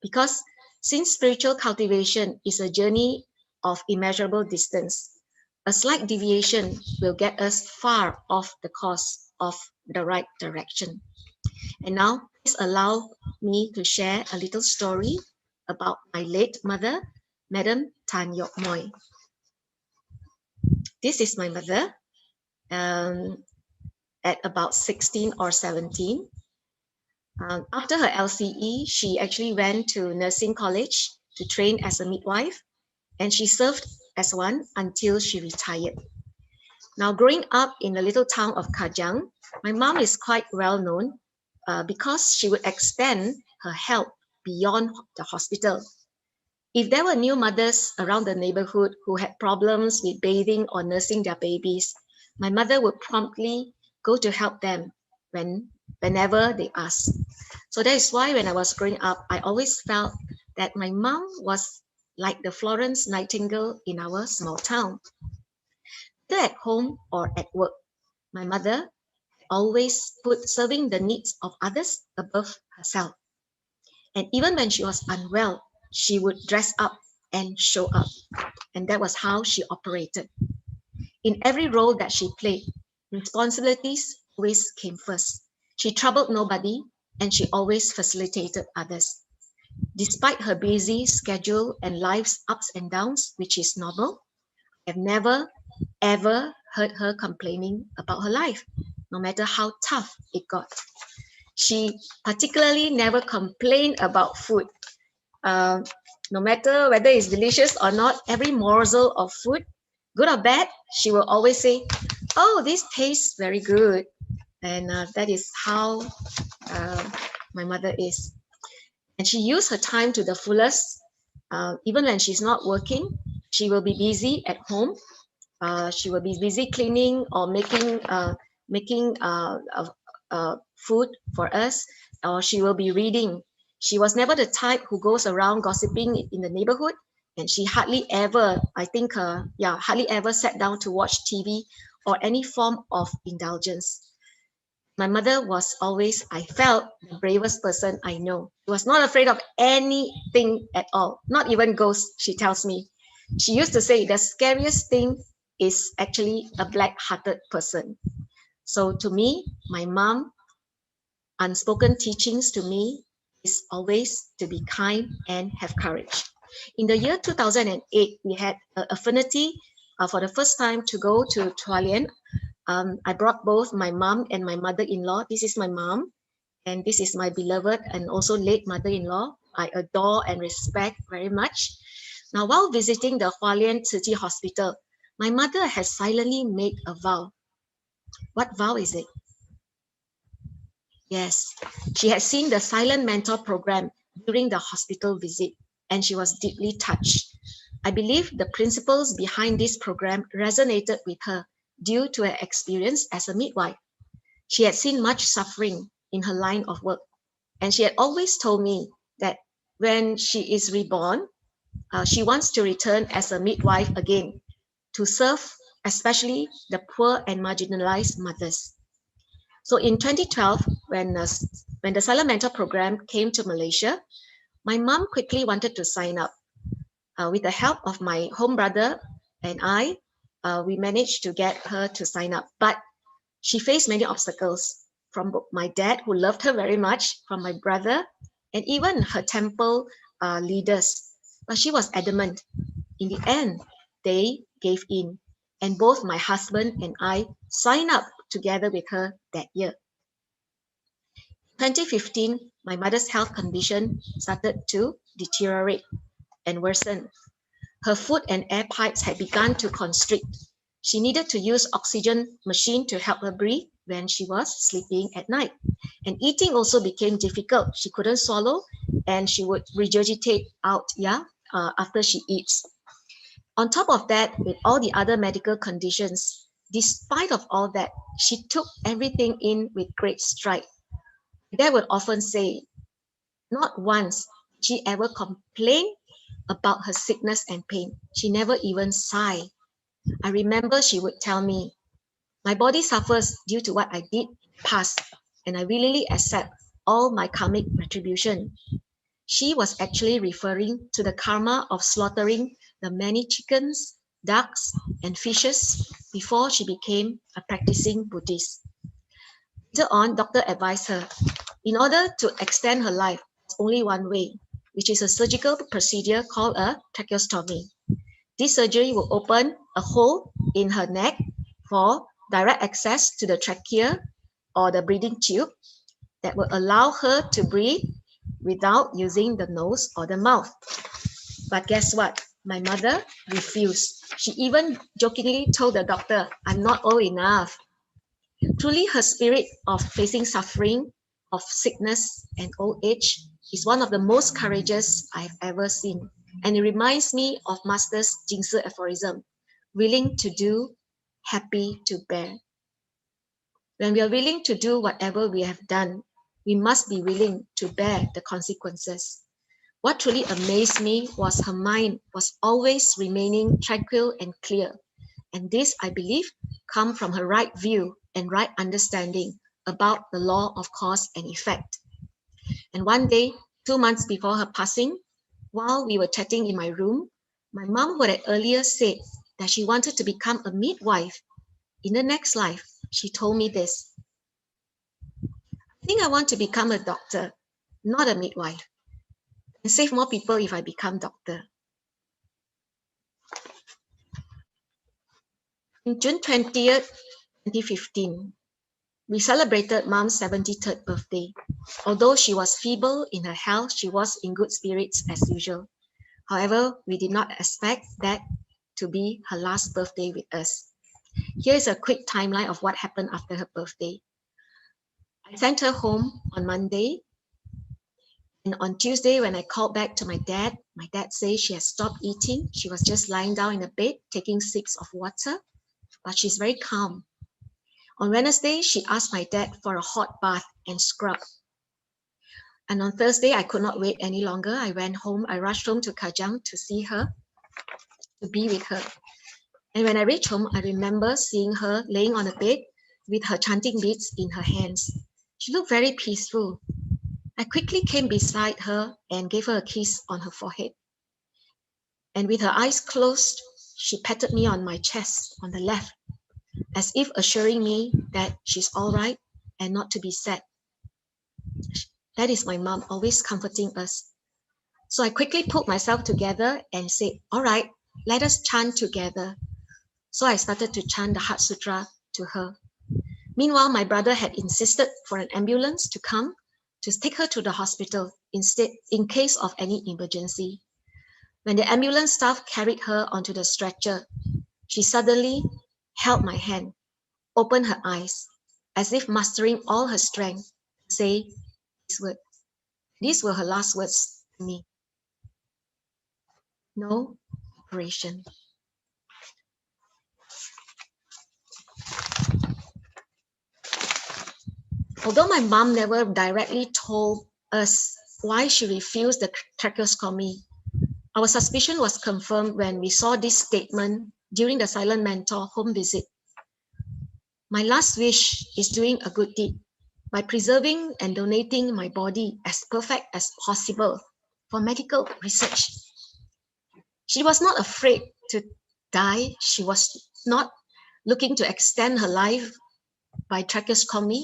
Because since spiritual cultivation is a journey of immeasurable distance, a slight deviation will get us far off the course of the right direction. And now, please allow me to share a little story about my late mother, Madam Tan Yok Moy. This is my mother at about 16 or 17. After her LCE, she actually went to nursing college to train as a midwife, and she served as one until she retired. Now, growing up in the little town of Kajang, my mom is quite well known because she would extend her help beyond the hospital. If there were new mothers around the neighborhood who had problems with bathing or nursing their babies, my mother would promptly go to help them whenever they asked. So that is why when I was growing up, I always felt that my mom was like the Florence Nightingale in our small town. Whether at home or at work, my mother always put serving the needs of others above herself. And even when she was unwell, she would dress up and show up. And that was how she operated. In every role that she played, responsibilities always came first. She troubled nobody, and she always facilitated others. Despite her busy schedule and life's ups and downs, which is normal, I've never ever heard her complaining about her life, no matter how tough it got. She particularly never complained about food. No matter whether it's delicious or not, every morsel of food, good or bad, she will always say, "Oh, this tastes very good." And that is how my mother is. And she used her time to the fullest. Even when she's not working, she will be busy at home. She will be busy cleaning or making food for us, or she will be reading. She was never the type who goes around gossiping in the neighborhood, and she hardly ever, hardly ever sat down to watch TV or any form of indulgence. My mother was always, I felt, the bravest person I know. She was not afraid of anything at all, not even ghosts, she tells me. She used to say the scariest thing is actually a black-hearted person. So to me, my mom, unspoken teachings to me is always to be kind and have courage. In the year 2008, we had an affinity for the first time to go to Hualien. I brought both my mom and my mother-in-law. This is my mom, and this is my beloved and also late mother-in-law. I adore and respect very much. Now, while visiting the Hualien City Hospital, my mother has silently made a vow. What vow is it? Yes, she had seen the silent mentor program during the hospital visit, and she was deeply touched. I believe the principles behind this program resonated with her due to her experience as a midwife. She had seen much suffering in her line of work, and she had always told me that when she is reborn, she wants to return as a midwife again to serve especially the poor and marginalized mothers. So in 2012, when the Silent Mentor program came to Malaysia, my mom quickly wanted to sign up. With the help of my home brother and I, we managed to get her to sign up. But she faced many obstacles from my dad, who loved her very much, from my brother, and even her temple leaders. But she was adamant. In the end, they gave in, and both my husband and I signed up together with her that year. 2015, my mother's health condition started to deteriorate and worsen. Her food and air pipes had begun to constrict. She needed to use oxygen machine to help her breathe when she was sleeping at night. And eating also became difficult. She couldn't swallow, and she would regurgitate out after she eats. On top of that, with all the other medical conditions, despite of all that, she took everything in with great stride. Dad would often say, not once did she ever complain about her sickness and pain. She never even sighed. I remember she would tell me, my body suffers due to what I did past, and I willingly accept all my karmic retribution. She was actually referring to the karma of slaughtering the many chickens, ducks, and fishes before she became a practicing Buddhist. Later on, doctor advised her, in order to extend her life, there's only one way, which is a surgical procedure called a tracheostomy. This surgery will open a hole in her neck for direct access to the trachea or the breathing tube that will allow her to breathe without using the nose or the mouth. But guess what? My mother refused. She even jokingly told the doctor, I'm not old enough. Truly, her spirit of facing suffering, of sickness and old age is one of the most courageous I've ever seen. And it reminds me of Master's Jingsi aphorism, willing to do, happy to bear. When we are willing to do whatever we have done, we must be willing to bear the consequences. What truly amazed me was her mind was always remaining tranquil and clear. And this, I believe, comes from her right view and right understanding about the law of cause and effect. And one day, 2 months before her passing, while we were chatting in my room, my mom, who had earlier said that she wanted to become a midwife in the next life, she told me this. I think I want to become a doctor, not a midwife, and save more people if I become doctor. On June 20th, 2015, we celebrated Mom's 73rd birthday. Although she was feeble in her health, she was in good spirits as usual. However, we did not expect that to be her last birthday with us. Here is a quick timeline of what happened after her birthday. I sent her home on Monday. And on Tuesday, when I called back to my dad said she has stopped eating. She was just lying down in the bed, taking sips of water, but she's very calm. On Wednesday, she asked my dad for a hot bath and scrub. And on Thursday, I could not wait any longer. I went home. I rushed home to Kajang to see her, to be with her. And when I reached home, I remember seeing her laying on the bed with her chanting beads in her hands. She looked very peaceful. I quickly came beside her and gave her a kiss on her forehead. And with her eyes closed, she patted me on my chest on the left, as if assuring me that she's all right and not to be sad. That is my mom, always comforting us. So I quickly pulled myself together and said, all right, let us chant together. So I started to chant the Heart Sutra to her. Meanwhile, my brother had insisted for an ambulance to come to take her to the hospital instead, in case of any emergency. When the ambulance staff carried her onto the stretcher, she suddenly held my hand, opened her eyes, as if mustering all her strength, to say these words. These were her last words to me. No operation. Although my mom never directly told us why she refused the tracheostomy, our suspicion was confirmed when we saw this statement during the Silent Mentor home visit. My last wish is doing a good deed by preserving and donating my body as perfect as possible for medical research. She was not afraid to die. She was not looking to extend her life by tracheostomy,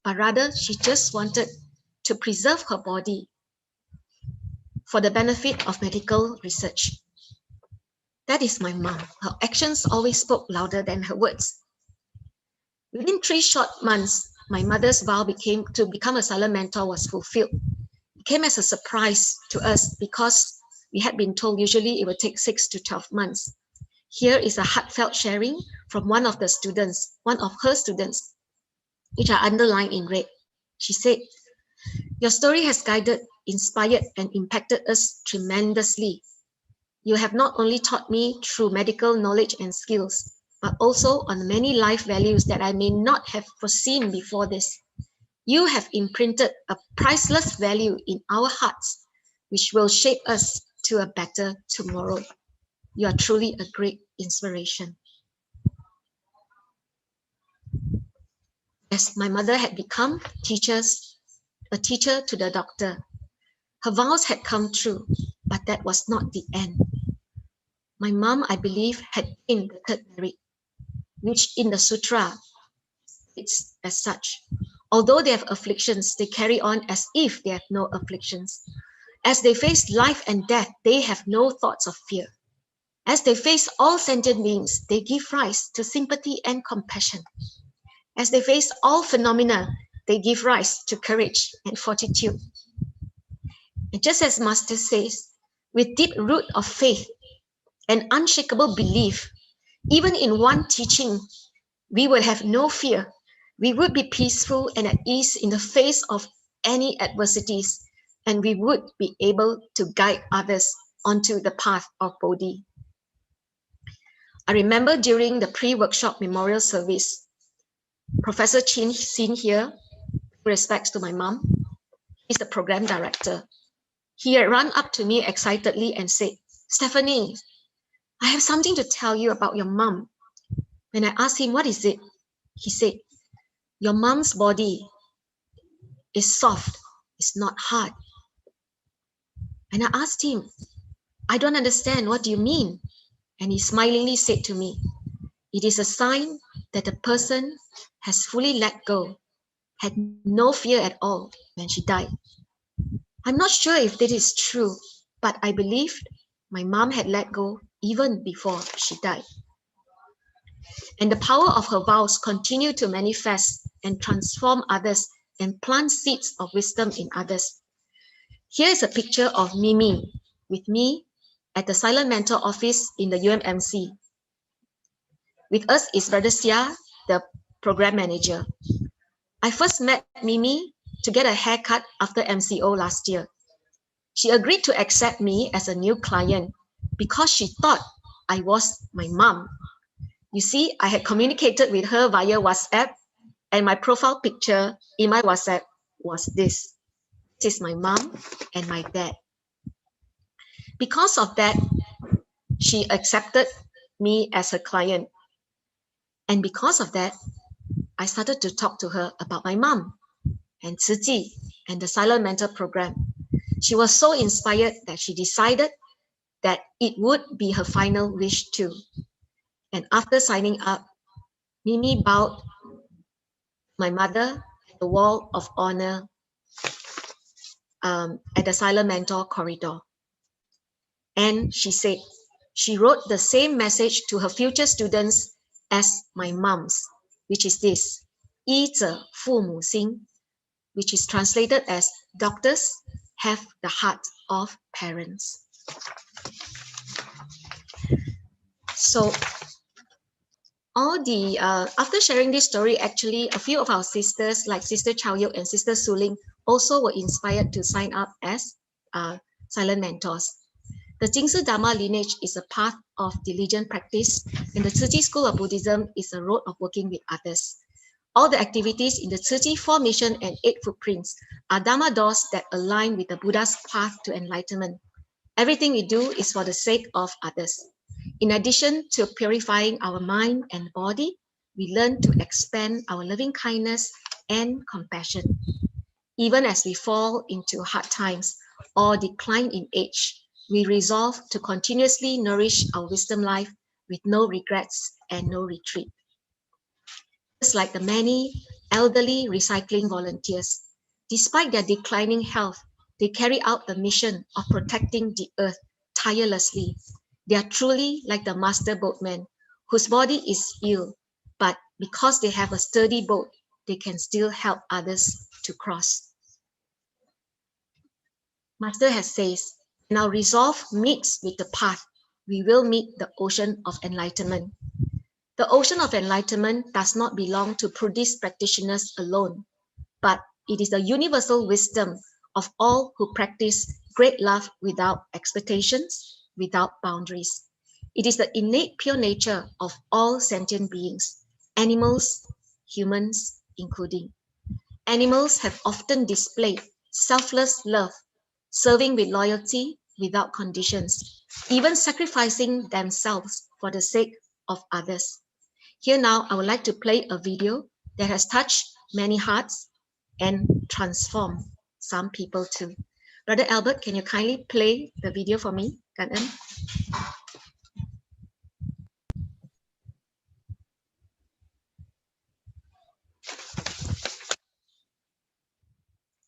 but rather she just wanted to preserve her body for the benefit of medical research. That is my mom. Her actions always spoke louder than her words. Within 3 short months, my mother's vow to become a silent mentor was fulfilled. It came as a surprise to us because we had been told usually it would take 6 to 12 months. Here is a heartfelt sharing from one of her students, which I underlined in red. She said, "Your story has guided, inspired, and impacted us tremendously. You have not only taught me through medical knowledge and skills, but also on many life values that I may not have foreseen before this. You have imprinted a priceless value in our hearts, which will shape us to a better tomorrow. You are truly a great inspiration." As my mother had become a teacher to the doctor, her vows had come true, but that was not the end. My mom, I believe, had gained the 3rd merit, which in the sutra, it's as such. Although they have afflictions, they carry on as if they have no afflictions. As they face life and death, they have no thoughts of fear. As they face all sentient beings, they give rise to sympathy and compassion. As they face all phenomena, they give rise to courage and fortitude. And just as Master says, with deep root of faith and unshakable belief, even in one teaching, we will have no fear. We would be peaceful and at ease in the face of any adversities, and we would be able to guide others onto the path of Bodhi. I remember during the pre-workshop memorial service, Professor Chin seen here, respects to my mom, he's the program director. He had run up to me excitedly and said, "Stephanie, I have something to tell you about your mom." When I asked him, "What is it?" he said, "Your mom's body is soft, it's not hard." And I asked him, "I don't understand, what do you mean?" And he smilingly said to me, "It is a sign that the person has fully let go, had no fear at all when she died. I'm not sure if this is true, but I believed my mom had let go even before she died. And the power of her vows continued to manifest and transform others and plant seeds of wisdom in others. Here is a picture of Mimi with me at the Silent Mentor office in the UMMC. With us is Brother Sia, the program manager. I first met Mimi to get a haircut after MCO last year. She agreed to accept me as a new client because she thought I was my mom. You see, I had communicated with her via WhatsApp, and my profile picture in my WhatsApp was this. This is my mom and my dad. Because of that, she accepted me as her client. And because of that, I started to talk to her about my mom and Tzu Chi and the Silent Mentor program. She was so inspired that she decided that it would be her final wish too. And after signing up, Mimi bowed my mother at the wall of honor at the Silent Mentor corridor. And she said, she wrote the same message to her future students as my mom's, which is this, 医者父母心, which is translated as doctors have the heart of parents. So all the after sharing this story, actually a few of our sisters like Sister Chow Yok and Sister Suling also were inspired to sign up as silent mentors. The Jingsu Dharma lineage is a path of diligent practice, and the Tzu Chi school of Buddhism is a road of working with others. All the activities in the Tzu Chi 4 mission and 8 footprints are Dharma doors that align with the Buddha's path to enlightenment. Everything we do is for the sake of others. In addition to purifying our mind and body, we learn to expand our loving kindness and compassion. Even as we fall into hard times or decline in age, we resolve to continuously nourish our wisdom life with no regrets and no retreat. Just like the many elderly recycling volunteers, despite their declining health, they carry out the mission of protecting the earth tirelessly. They are truly like the master boatman whose body is ill, but because they have a sturdy boat, they can still help others to cross. Master has said, when our resolve meets with the path, we will meet the ocean of enlightenment. The ocean of enlightenment does not belong to Buddhist practitioners alone, but it is the universal wisdom of all who practice great love without expectations, without boundaries. It is the innate pure nature of all sentient beings, animals, humans including. Animals have often displayed selfless love, serving with loyalty without conditions, even sacrificing themselves for the sake of others. Here now, I would like to play a video that has touched many hearts and transformed some people too. Brother Albert, can you kindly play the video for me? Kan Eun?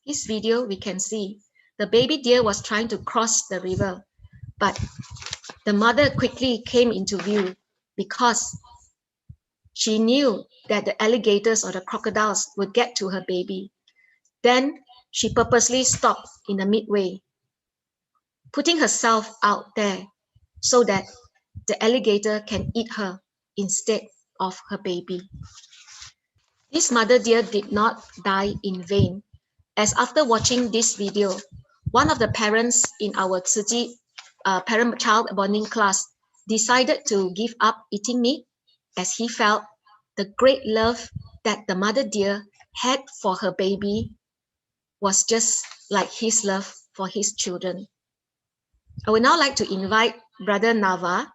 This video, we can see the baby deer was trying to cross the river, but the mother quickly came into view because she knew that the alligators or the crocodiles would get to her baby. Then she purposely stopped in the midway, putting herself out there so that the alligator can eat her instead of her baby. This mother deer did not die in vain, as after watching this video, one of the parents in our Tzu Chi parent-child bonding class decided to give up eating meat as he felt the great love that the mother deer had for her baby was just like his love for his children. I would now like to invite Brother Nava.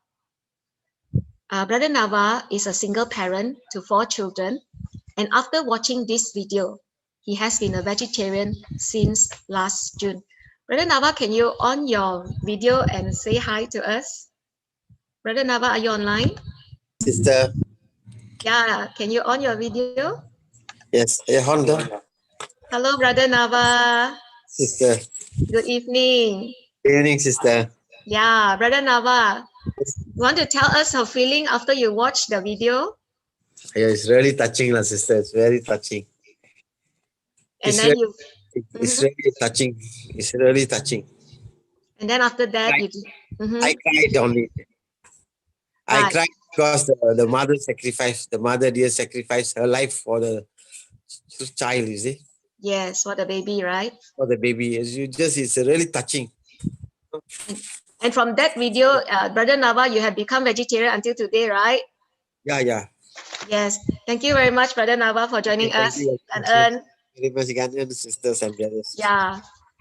Brother Nava is a single parent to 4 children, and after watching this video, he has been a vegetarian since last June. Brother Nava, can you on your video and say hi to us? Brother Nava, are you online? Sister. Yeah, can you on your video? Yes, Honda. Hello, Brother Nava. Sister. Good evening. Good evening, sister. Yeah, Brother Nava, you want to tell us how feeling after you watch the video? Yeah, it's really touching, sister. It's very touching. And It's then really, you, it's really touching. It's really touching. and then after that, I, you, I cried only. I right. cried because the mother sacrificed, the mother dear sacrificed her life for the child, you see, Yes, for the baby, right? for the baby. It's really touching. And from that video, Brother Nava, you have become vegetarian until today, right? Yeah, yeah. Yes. Thank you very much, Brother Nava, for joining Thank us. you. And Very much again, sisters and brothers. yeah,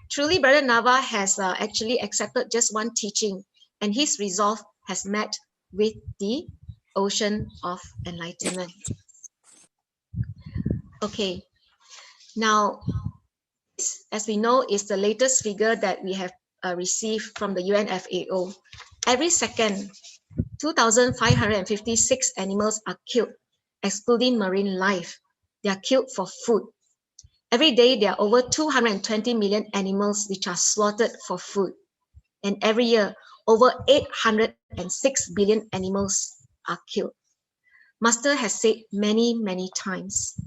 truly, Brother Nava has actually accepted just one teaching, and his resolve has met with the ocean of enlightenment. Okay, now, as we know, is the latest figure that we have received from the UNFAO. Every second, 2,556 animals are killed, excluding marine life. They are killed for food. Every day, there are over 220 million animals which are slaughtered for food. And every year, over 806 billion animals are killed. Master has said many, many times,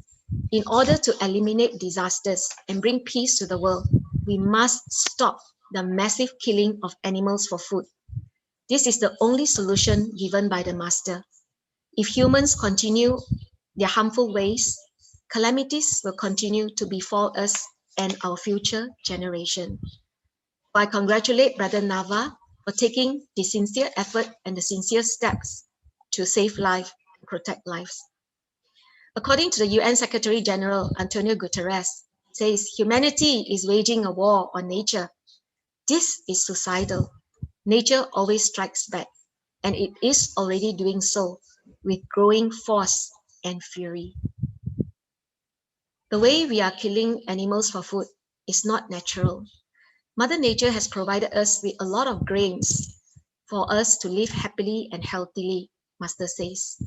in order to eliminate disasters and bring peace to the world, we must stop the massive killing of animals for food. This is the only solution given by the Master. If humans continue their harmful ways, calamities will continue to befall us and our future generation. I congratulate Brother Nava for taking the sincere effort and the sincere steps to save life and protect lives. According to the UN Secretary General Antonio Guterres, says humanity is waging a war on nature. This is suicidal. Nature always strikes back, and it is already doing so with growing force and fury. The way we are killing animals for food is not natural. Mother Nature has provided us with a lot of grains for us to live happily and healthily, Master says.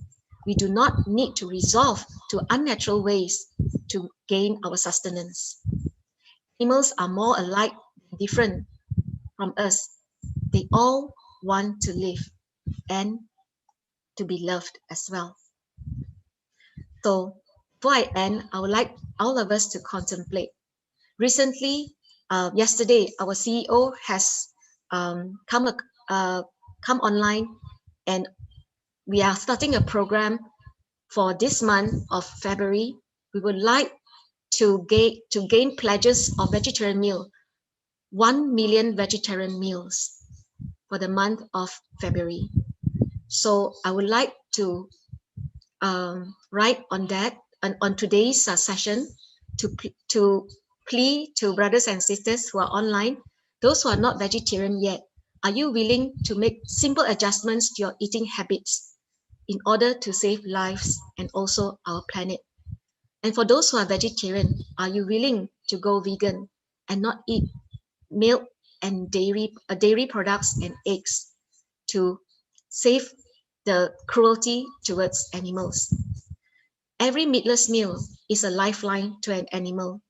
We do not need to resort to unnatural ways to gain our sustenance. Animals are more alike than different from us. They all want to live and to be loved as well. So before I end, I would like all of us to contemplate. Recently, yesterday, our CEO has come online, and we are starting a program for this month of February. We would like to gain pledges of vegetarian meal, 1 million vegetarian meals for the month of February. So I would like to write on that and on today's session to plea to brothers and sisters who are online, those who are not vegetarian yet. Are you willing to make simple adjustments to your eating habits in order to save lives and also our planet? And for those who are vegetarian, are you willing to go vegan and not eat milk and dairy products and eggs to save the cruelty towards animals? Every meatless meal is a lifeline to an animal.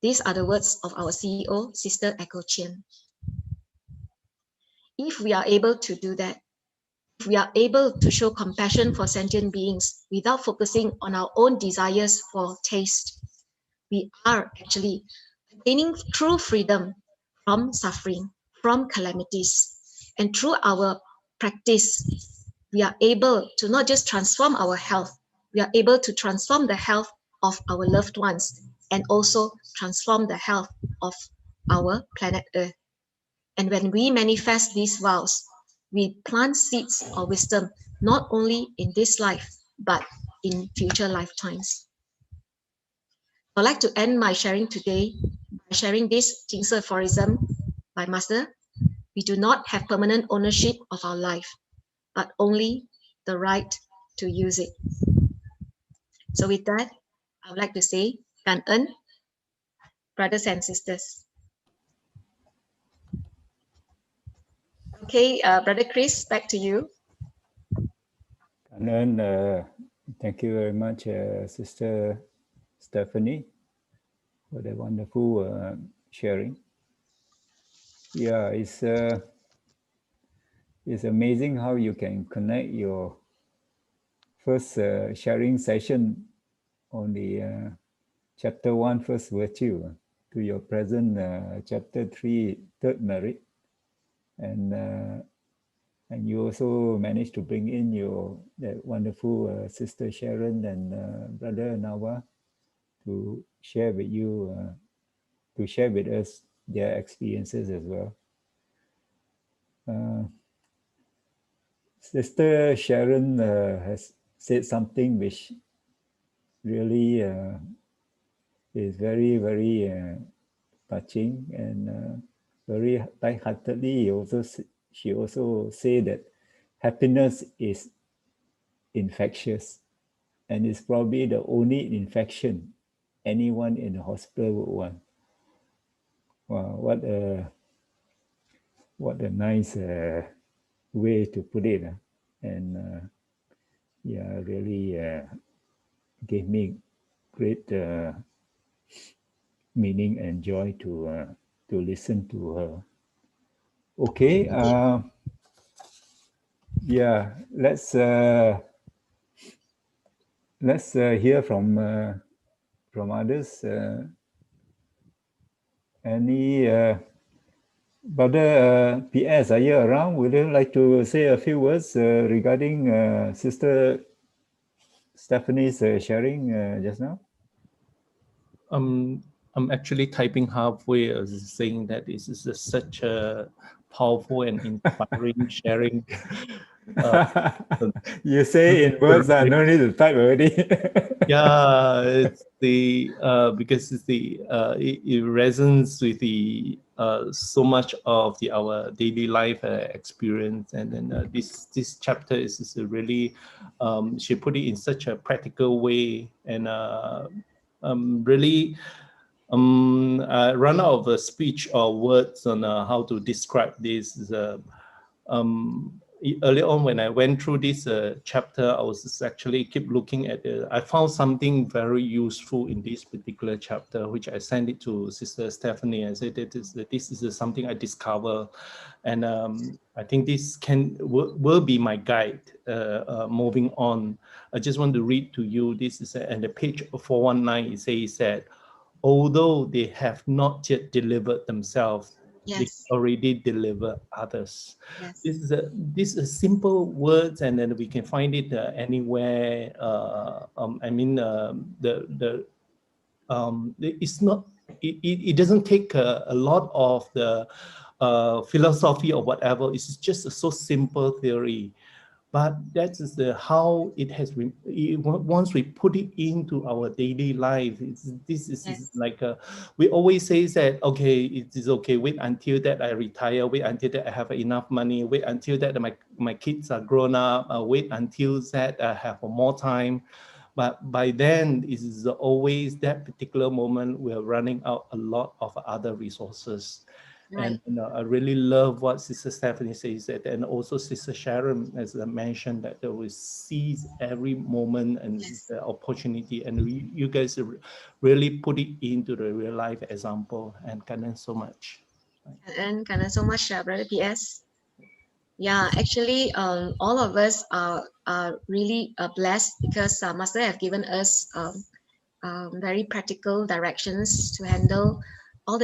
These are the words of our CEO, Sister Echo Chien. If we are able to do that, if we are able to show compassion for sentient beings without focusing on our own desires for taste, we are actually attaining true freedom from suffering, from calamities. And through our practice, we are able to not just transform our health, we are able to transform the health of our loved ones and also transform the health of our planet Earth. And when we manifest these vows, we plant seeds of wisdom, not only in this life, but in future lifetimes. I'd like to end my sharing today by sharing this Jingse aphorism by Master. We do not have permanent ownership of our life, but only the right to use it. So with that, I would like to say, Kan En, brothers and sisters. Okay, Brother Chris, back to you. And then, thank you very much, Sister Stephanie. for the wonderful sharing. Yeah, it's amazing how you can connect your first sharing session on the chapter 1, first virtue, to your present chapter 3, third merit, and you also managed to bring in that wonderful sister Sharon and brother Nawa to share with you, to share with us their experiences as well. Sister Sharon has said something which really is very, very touching, and very lightheartedly. She also said that happiness is infectious, and it's probably the only infection anyone in the hospital would want. Wow, what a nice way to put it, and yeah, really gave me great meaning and joy to listen to her. Okay, yeah, let's hear from others. Any Brother PS, are you around? Would you like to say a few words regarding Sister Stephanie's sharing just now? I'm actually typing halfway, saying that this is such a powerful and inspiring sharing. You say in words, no need to type already. Yeah, it's the because it's the it resonates with the so much of our daily life experience, and then this chapter is a really she put it in such a practical way, and really run out of a speech or words on how to describe this. Early on, when I went through this chapter, I was actually keep looking at it. I found something very useful in this particular chapter, which I sent it to Sister Stephanie. I said that this is something I discovered, and I think this will be my guide moving on. I just want to read to you. This is and the page 419. It says that although they have not yet delivered themselves, Yes. they already deliver others. Yes. This is simple words, and then we can find it anywhere. I mean, it's not. It doesn't take a lot of the philosophy or whatever. It's just a so simple theory. But that is how it has been. Once we put it into our daily life, this is Yes. like we always say that, okay, it is okay. Wait until that I retire. Wait until that I have enough money. Wait until that my kids are grown up. Wait until that I have more time. But by then, it is always that particular moment we're running out a lot of other resources. Right. And I really love what Sister Stephanie says, that, and also Sister Sharon, as I mentioned, that they will seize every moment and Yes. the opportunity. And you guys really put it into the real life example. And Kanan so much. And so much, Brother PS. Yeah, actually, all of us are really blessed because Master have given us very practical directions to handle all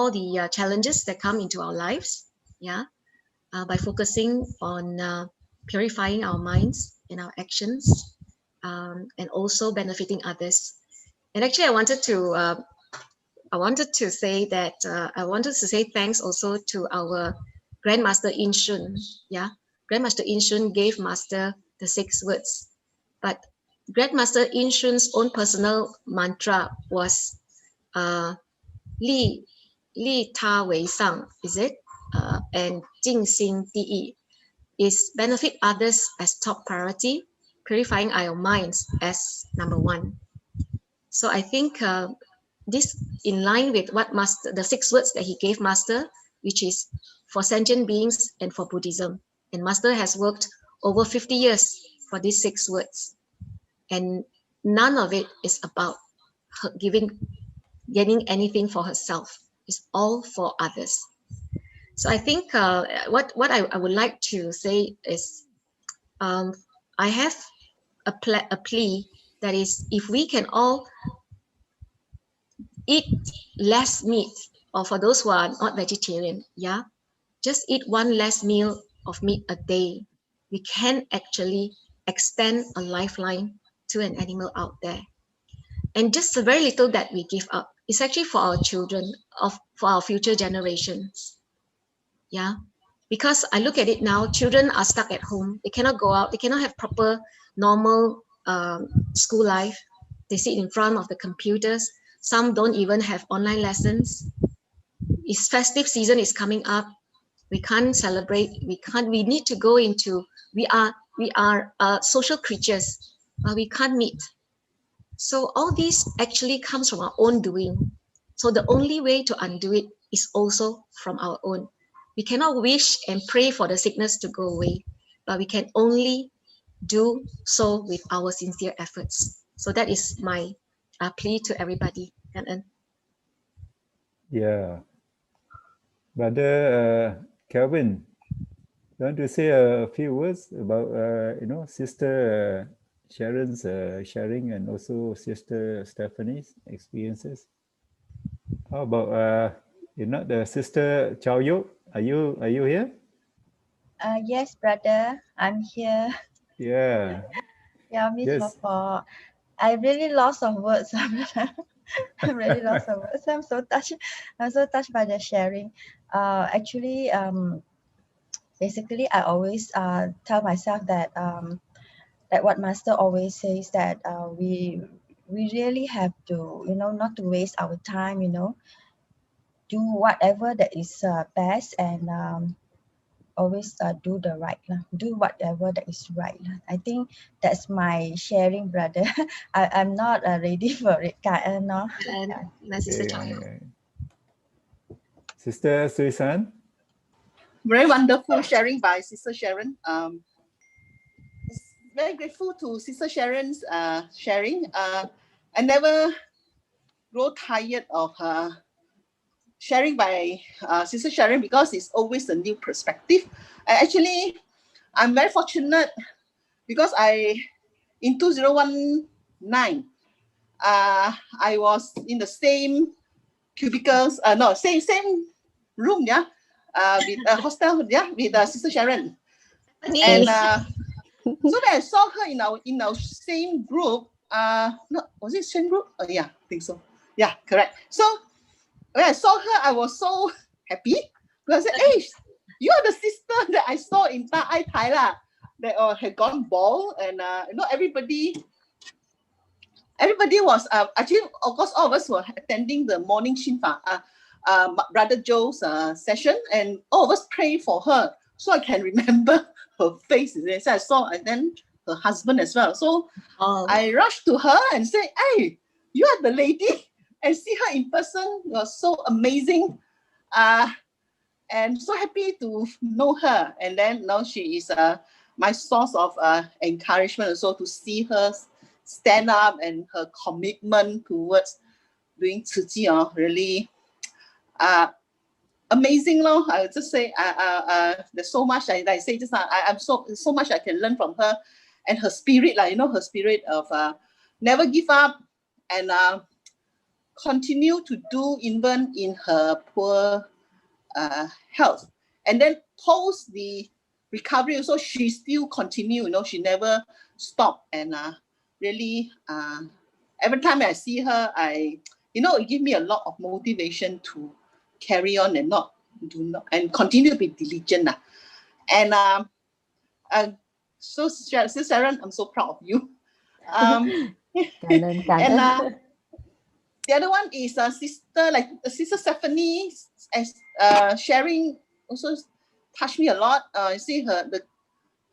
the challenges that come into our lives. Yeah, by focusing on purifying our minds and our actions, and also benefiting others. And actually, I wanted to say that I wanted to say thanks also to our Grandmaster In Shun. Yeah, Grandmaster In Shun gave Master the 6 words, but Grandmaster In Shun's own personal mantra was Li Ta Wei Sang, is it? And Jing Xin Di Yi is benefit others as top priority, purifying our minds as number 1. So I think this in line with what Master, the 6 words that he gave Master, which is for sentient beings and for Buddhism. And Master has worked over 50 years for these 6 words. And none of it is about giving gaining anything for herself. It's all for others. So I think what I would like to say is I have a plea that is, if we can all eat less meat, or for those who are not vegetarian, yeah, just eat one less meal of meat a day, we can actually extend a lifeline to an animal out there. And just the very little that we give up is actually for our children, for our future generations. Yeah, because I look at it now, children are stuck at home. They cannot go out. They cannot have proper, normal school life. They sit in front of the computers. Some don't even have online lessons. It's festive season is coming up. We can't celebrate. We need to go into, we are social creatures. We can't meet. So all this actually comes from our own doing. So the only way to undo it is also from our own. We cannot wish and pray for the sickness to go away, but we can only do so with our sincere efforts. So that is my plea to everybody. Yeah. Brother Kelvin, you want to say a few words about, Sister Sharon's sharing, and also Sister Stephanie's experiences? How about you're not the Sister Chow Yok? Are you here? Yes, brother, I'm here. Yeah. Yeah, Miss Yes. Lopo. I really lost of words, brother. I'm really lost of words. I'm so touched. I'm so touched by the sharing. Actually, basically, I always tell myself that that what Master always says, that we really have to, not to waste our time. Do whatever that is best, and always do the right lah. Do whatever that is right lah. I think that's my sharing, brother. I'm not ready for it. No. Sister Chow Yok. Sister Suisan? Very wonderful sharing by Sister Sharon. Very grateful to Sister Sharon's sharing. I never grow tired of sharing by Sister Sharon, because it's always a new perspective. I'm very fortunate because in 2019, I was in the same cubicles, same room, yeah, with a hostel, yeah, with Sister Sharon. And so when I saw her in our same group, was it same group? Yeah, I think so. Yeah, correct. So when I saw her, I was so happy, because I said, hey, you are the sister that I saw in Ta Ai Thailand that had gone bald, and everybody was actually, of course, all of us were attending the morning Shinfa, Brother Joe's session, and all of us prayed for her, so I can remember her face. So I saw, and then her husband as well. So I rushed to her and said, hey, you are the lady, and see her in person. It was so amazing, and so happy to know her. And then now she is my source of encouragement also, to see her stand up and her commitment towards doing Tzu Chi, really amazing. I would just say there's so much, I say just now, I'm so much I can learn from her, and her spirit, her spirit of never give up, and continue to do even in her poor health. And then post the recovery also, she still continue, she never stopped. And really, every time I see her, it gives me a lot of motivation to carry on and continue to be diligent. And so Sister Sharon, I'm so proud of you. And the other one is Sister Stephanie, as sharing also touched me a lot. You see her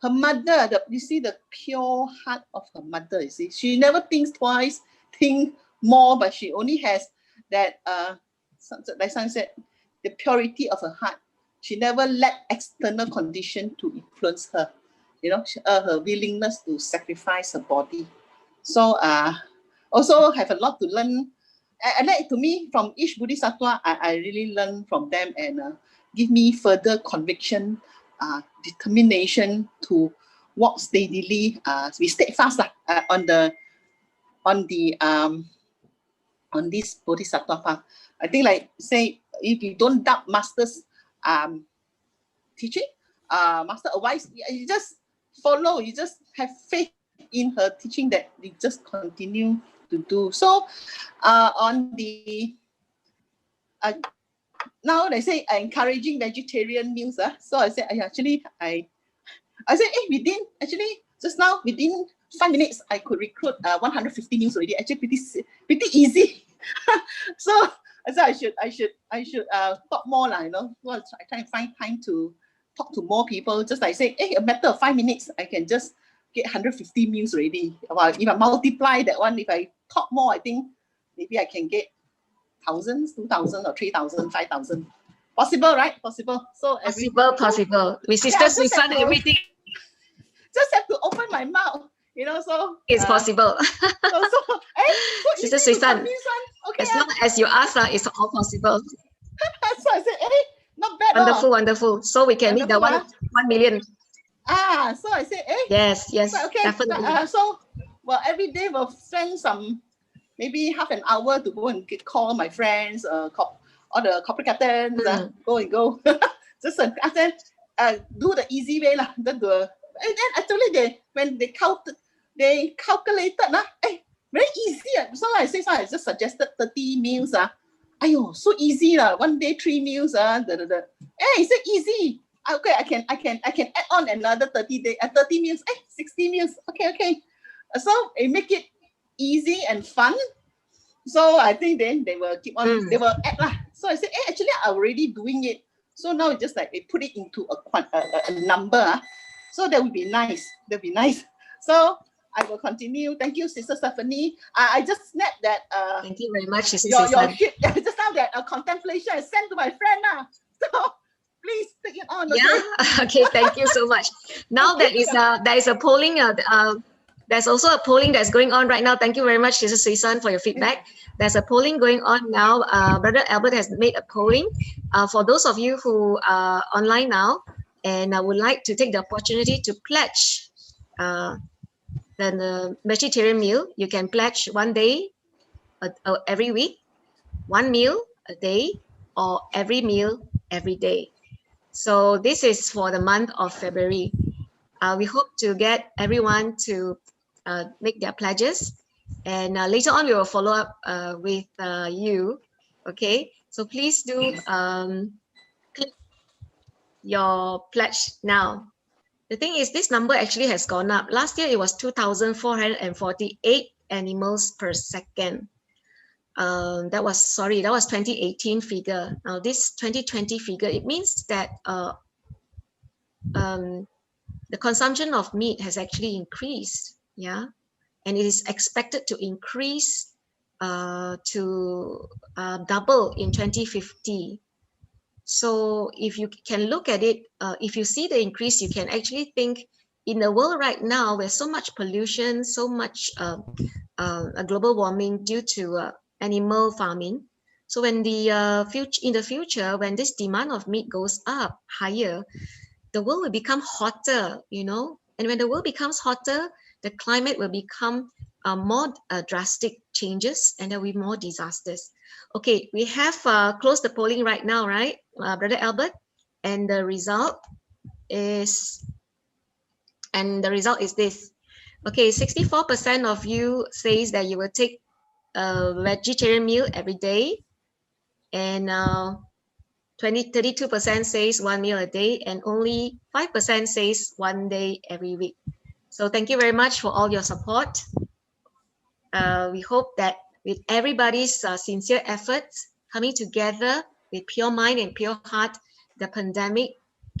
mother, you see the pure heart of her mother. You see, she never thinks twice, think more, but she only has that, like Son said, the purity of her heart. She never let external condition to influence her. Her willingness to sacrifice her body. So also have a lot to learn. and that to me, from each Bodhisattva, I really learn from them and give me further conviction, determination to walk steadily, be steadfast on this Bodhisattva path. I think, like say, if you don't doubt Master's teaching, Master advice, you just follow, you just have faith in her teaching that you just continue to do. So on the now they say encouraging vegetarian meals. So I said, I said, hey, just now within 5 minutes, I could recruit 150 meals already. Actually, pretty easy. So I said I should talk more, you know. Well, I try and find time to talk to more people. Just like say, hey, a matter of 5 minutes, I can just get 150 meals already. Well, if I multiply that one, if I talk more, I think maybe I can get thousands, 2,000 or 3,000, 5,000. Possible, right? Possible. So possible. We sisters, we done everything. Just have to open my mouth, you know. So it's possible. so Sister Susan, okay, as long as you ask, it's all possible. So I said, hey, not bad. Wonderful. So we can meet the 1 million. So I said, hey. Yes, so, okay, definitely. So, well, every day we'll spend maybe half an hour to go and call my friends, all the corporate captains, go. Just do the easy way lah. And then actually when they calculated very easy. So I just suggested 30 meals. Ayo, so easy lah. 1 day 3 meals. Hey, it's so easy. Okay, I can add on another 30 meals. 60 meals. Okay. So it make it easy and fun. So I think then they will keep on. They will add lah. So I said, hey, actually I'm already doing it. So now it's just like they put it into a number. So that would be nice. So I will continue. Thank you, Sister Stephanie. I just snapped that. Thank you very much, Sister your ship. Just now that contemplation I sent to my friend. So please take it on. Okay? Yeah. Okay. Thank you so much. Now there is a polling. There's also a polling that's going on right now. Thank you very much, Sister Susan, for your feedback. There's a polling going on now. Brother Albert has made a polling. For those of you who are online now and would like to take the opportunity to pledge the vegetarian meal, you can pledge 1 day every week, 1 meal a day, or every meal every day. So this is for the month of February. We hope to get everyone to make their pledges, and later on we will follow up with you. Okay, so please do click your pledge now. The thing is, this number actually has gone up. Last year it was 2,448 animals per second. That was 2018 figure. Now this 2020 figure, it means that the consumption of meat has actually increased, yeah, and it is expected to increase to double in 2050. So if you can look at it, if you see the increase, you can actually think in the world right now, there's so much pollution, so much global warming due to animal farming. So when in the future, when this demand of meat goes up higher, the world will become hotter, you know, and when the world becomes hotter, the climate will become more drastic changes, and there will be more disasters. Okay, we have closed the polling right now, right, Brother Albert? And the result is this. Okay, 64% of you says that you will take a vegetarian meal every day, and 32% says 1 meal a day, and only 5% says 1 day every week. So thank you very much for all your support. We hope that with everybody's sincere efforts coming together with pure mind and pure heart, the pandemic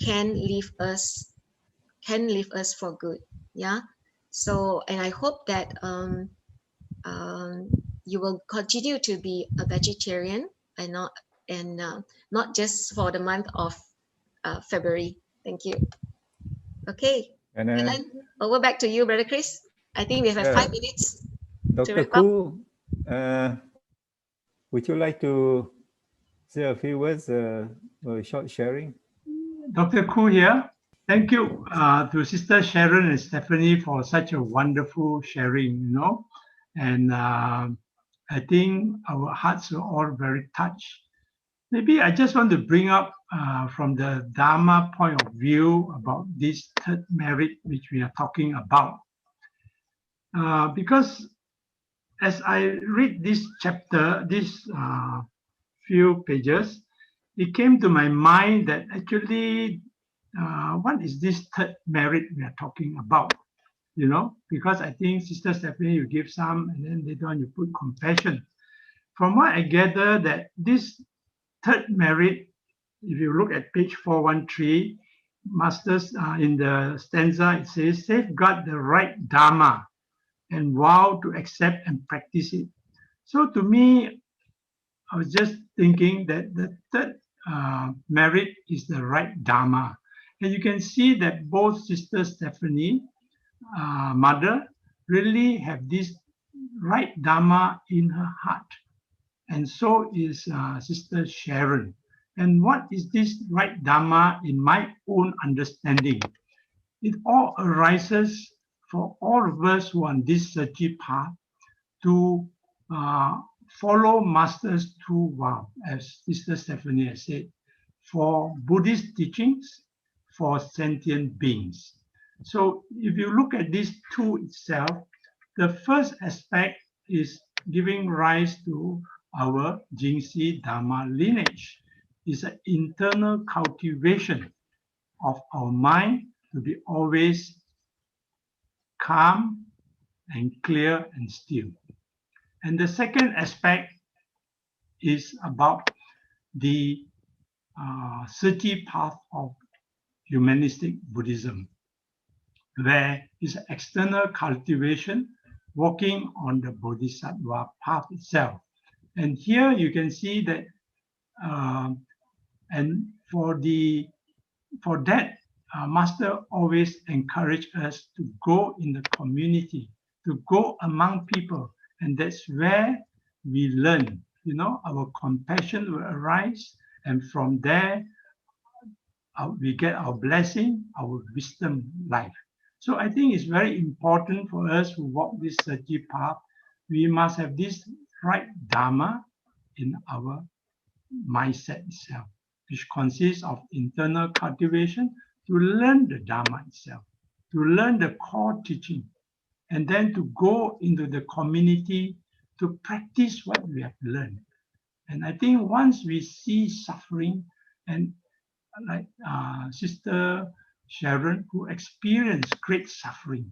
can leave us for good. Yeah. So, and I hope that you will continue to be a vegetarian and not just for the month of February. Thank you. Okay. And then over back to you, Brother Chris. I think we have 5 minutes. Dr. Koo, would you like to say a few words, a short sharing? Dr. Koo here. Thank you to Sister Sharon and Stephanie for such a wonderful sharing, and I think our hearts are all very touched. Maybe I just want to bring up from the Dharma point of view about this third merit which we are talking about. Because as I read this chapter, this few pages, it came to my mind that actually what is this third merit we are talking about? Because I think Sister Stephanie, you give some, and then later on you put compassion. From what I gather, that this third merit, if you look at page 413, Masters in the stanza, it says, safeguard the right Dharma and vow to accept and practice it. So to me, I was just thinking that the third merit is the right Dharma. And you can see that both Sister Stephanie, mother, really have this right Dharma in her heart. And so is Sister Sharon. And what is this right Dharma in my own understanding? It all arises for all of us who are on this searching path to follow Master's true vow, as Sister Stephanie has said, for Buddhist teachings, for sentient beings. So if you look at these two itself, the first aspect is giving rise to our Jingxi Dharma lineage. Is an internal cultivation of our mind to be always calm and clear and still. And the second aspect is about the searching path of humanistic Buddhism, where is external cultivation walking on the Bodhisattva path itself. And here you can see that, and for that, Master always encouraged us to go in the community, to go among people, and that's where we learn. Our compassion will arise, and from there we get our blessing, our wisdom life. So I think it's very important for us who walk this searching path. We must have this right Dharma in our mindset itself, which consists of internal cultivation to learn the Dharma itself, to learn the core teaching, and then to go into the community to practice what we have learned. And I think once we see suffering, and like Sister Sharon, who experienced great suffering,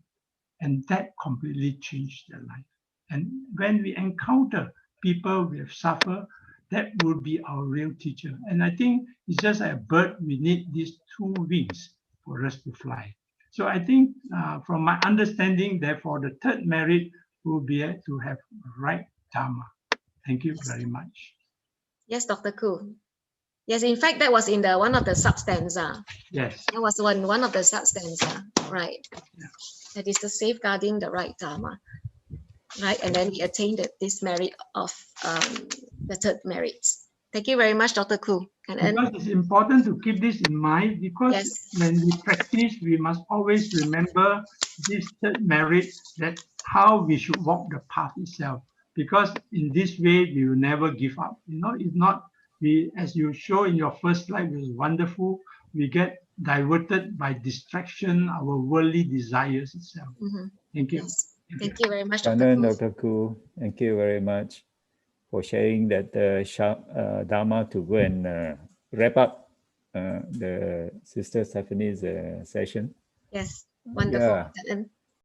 and that completely changed their life. And when we encounter people who have suffered, that will be our real teacher. And I think it's just like a bird, we need these two wings for us to fly. So I think from my understanding, therefore, the third merit will be to have right Dharma. Thank you very much. Yes, Dr. Koo. Yes, in fact, that was in the one of the substanza. Yes. That was one of the substanza, right? Yeah. That is the safeguarding the right Dharma, right? And then we attained this merit of the third merit. Thank you very much, Dr. Koo. Because it's important to keep this in mind, because when we practice, we must always remember this third merit, that how we should walk the path itself. Because in this way, we will never give up. If not, as you show in your first slide, it was wonderful, we get diverted by distraction, our worldly desires itself. Thank you. Yes. Thank you very much, Dr. Koo. Dr. Koo. Thank you very much for sharing that Dharma to go and wrap up the Sister Stephanie's session. Yes, wonderful. Yeah.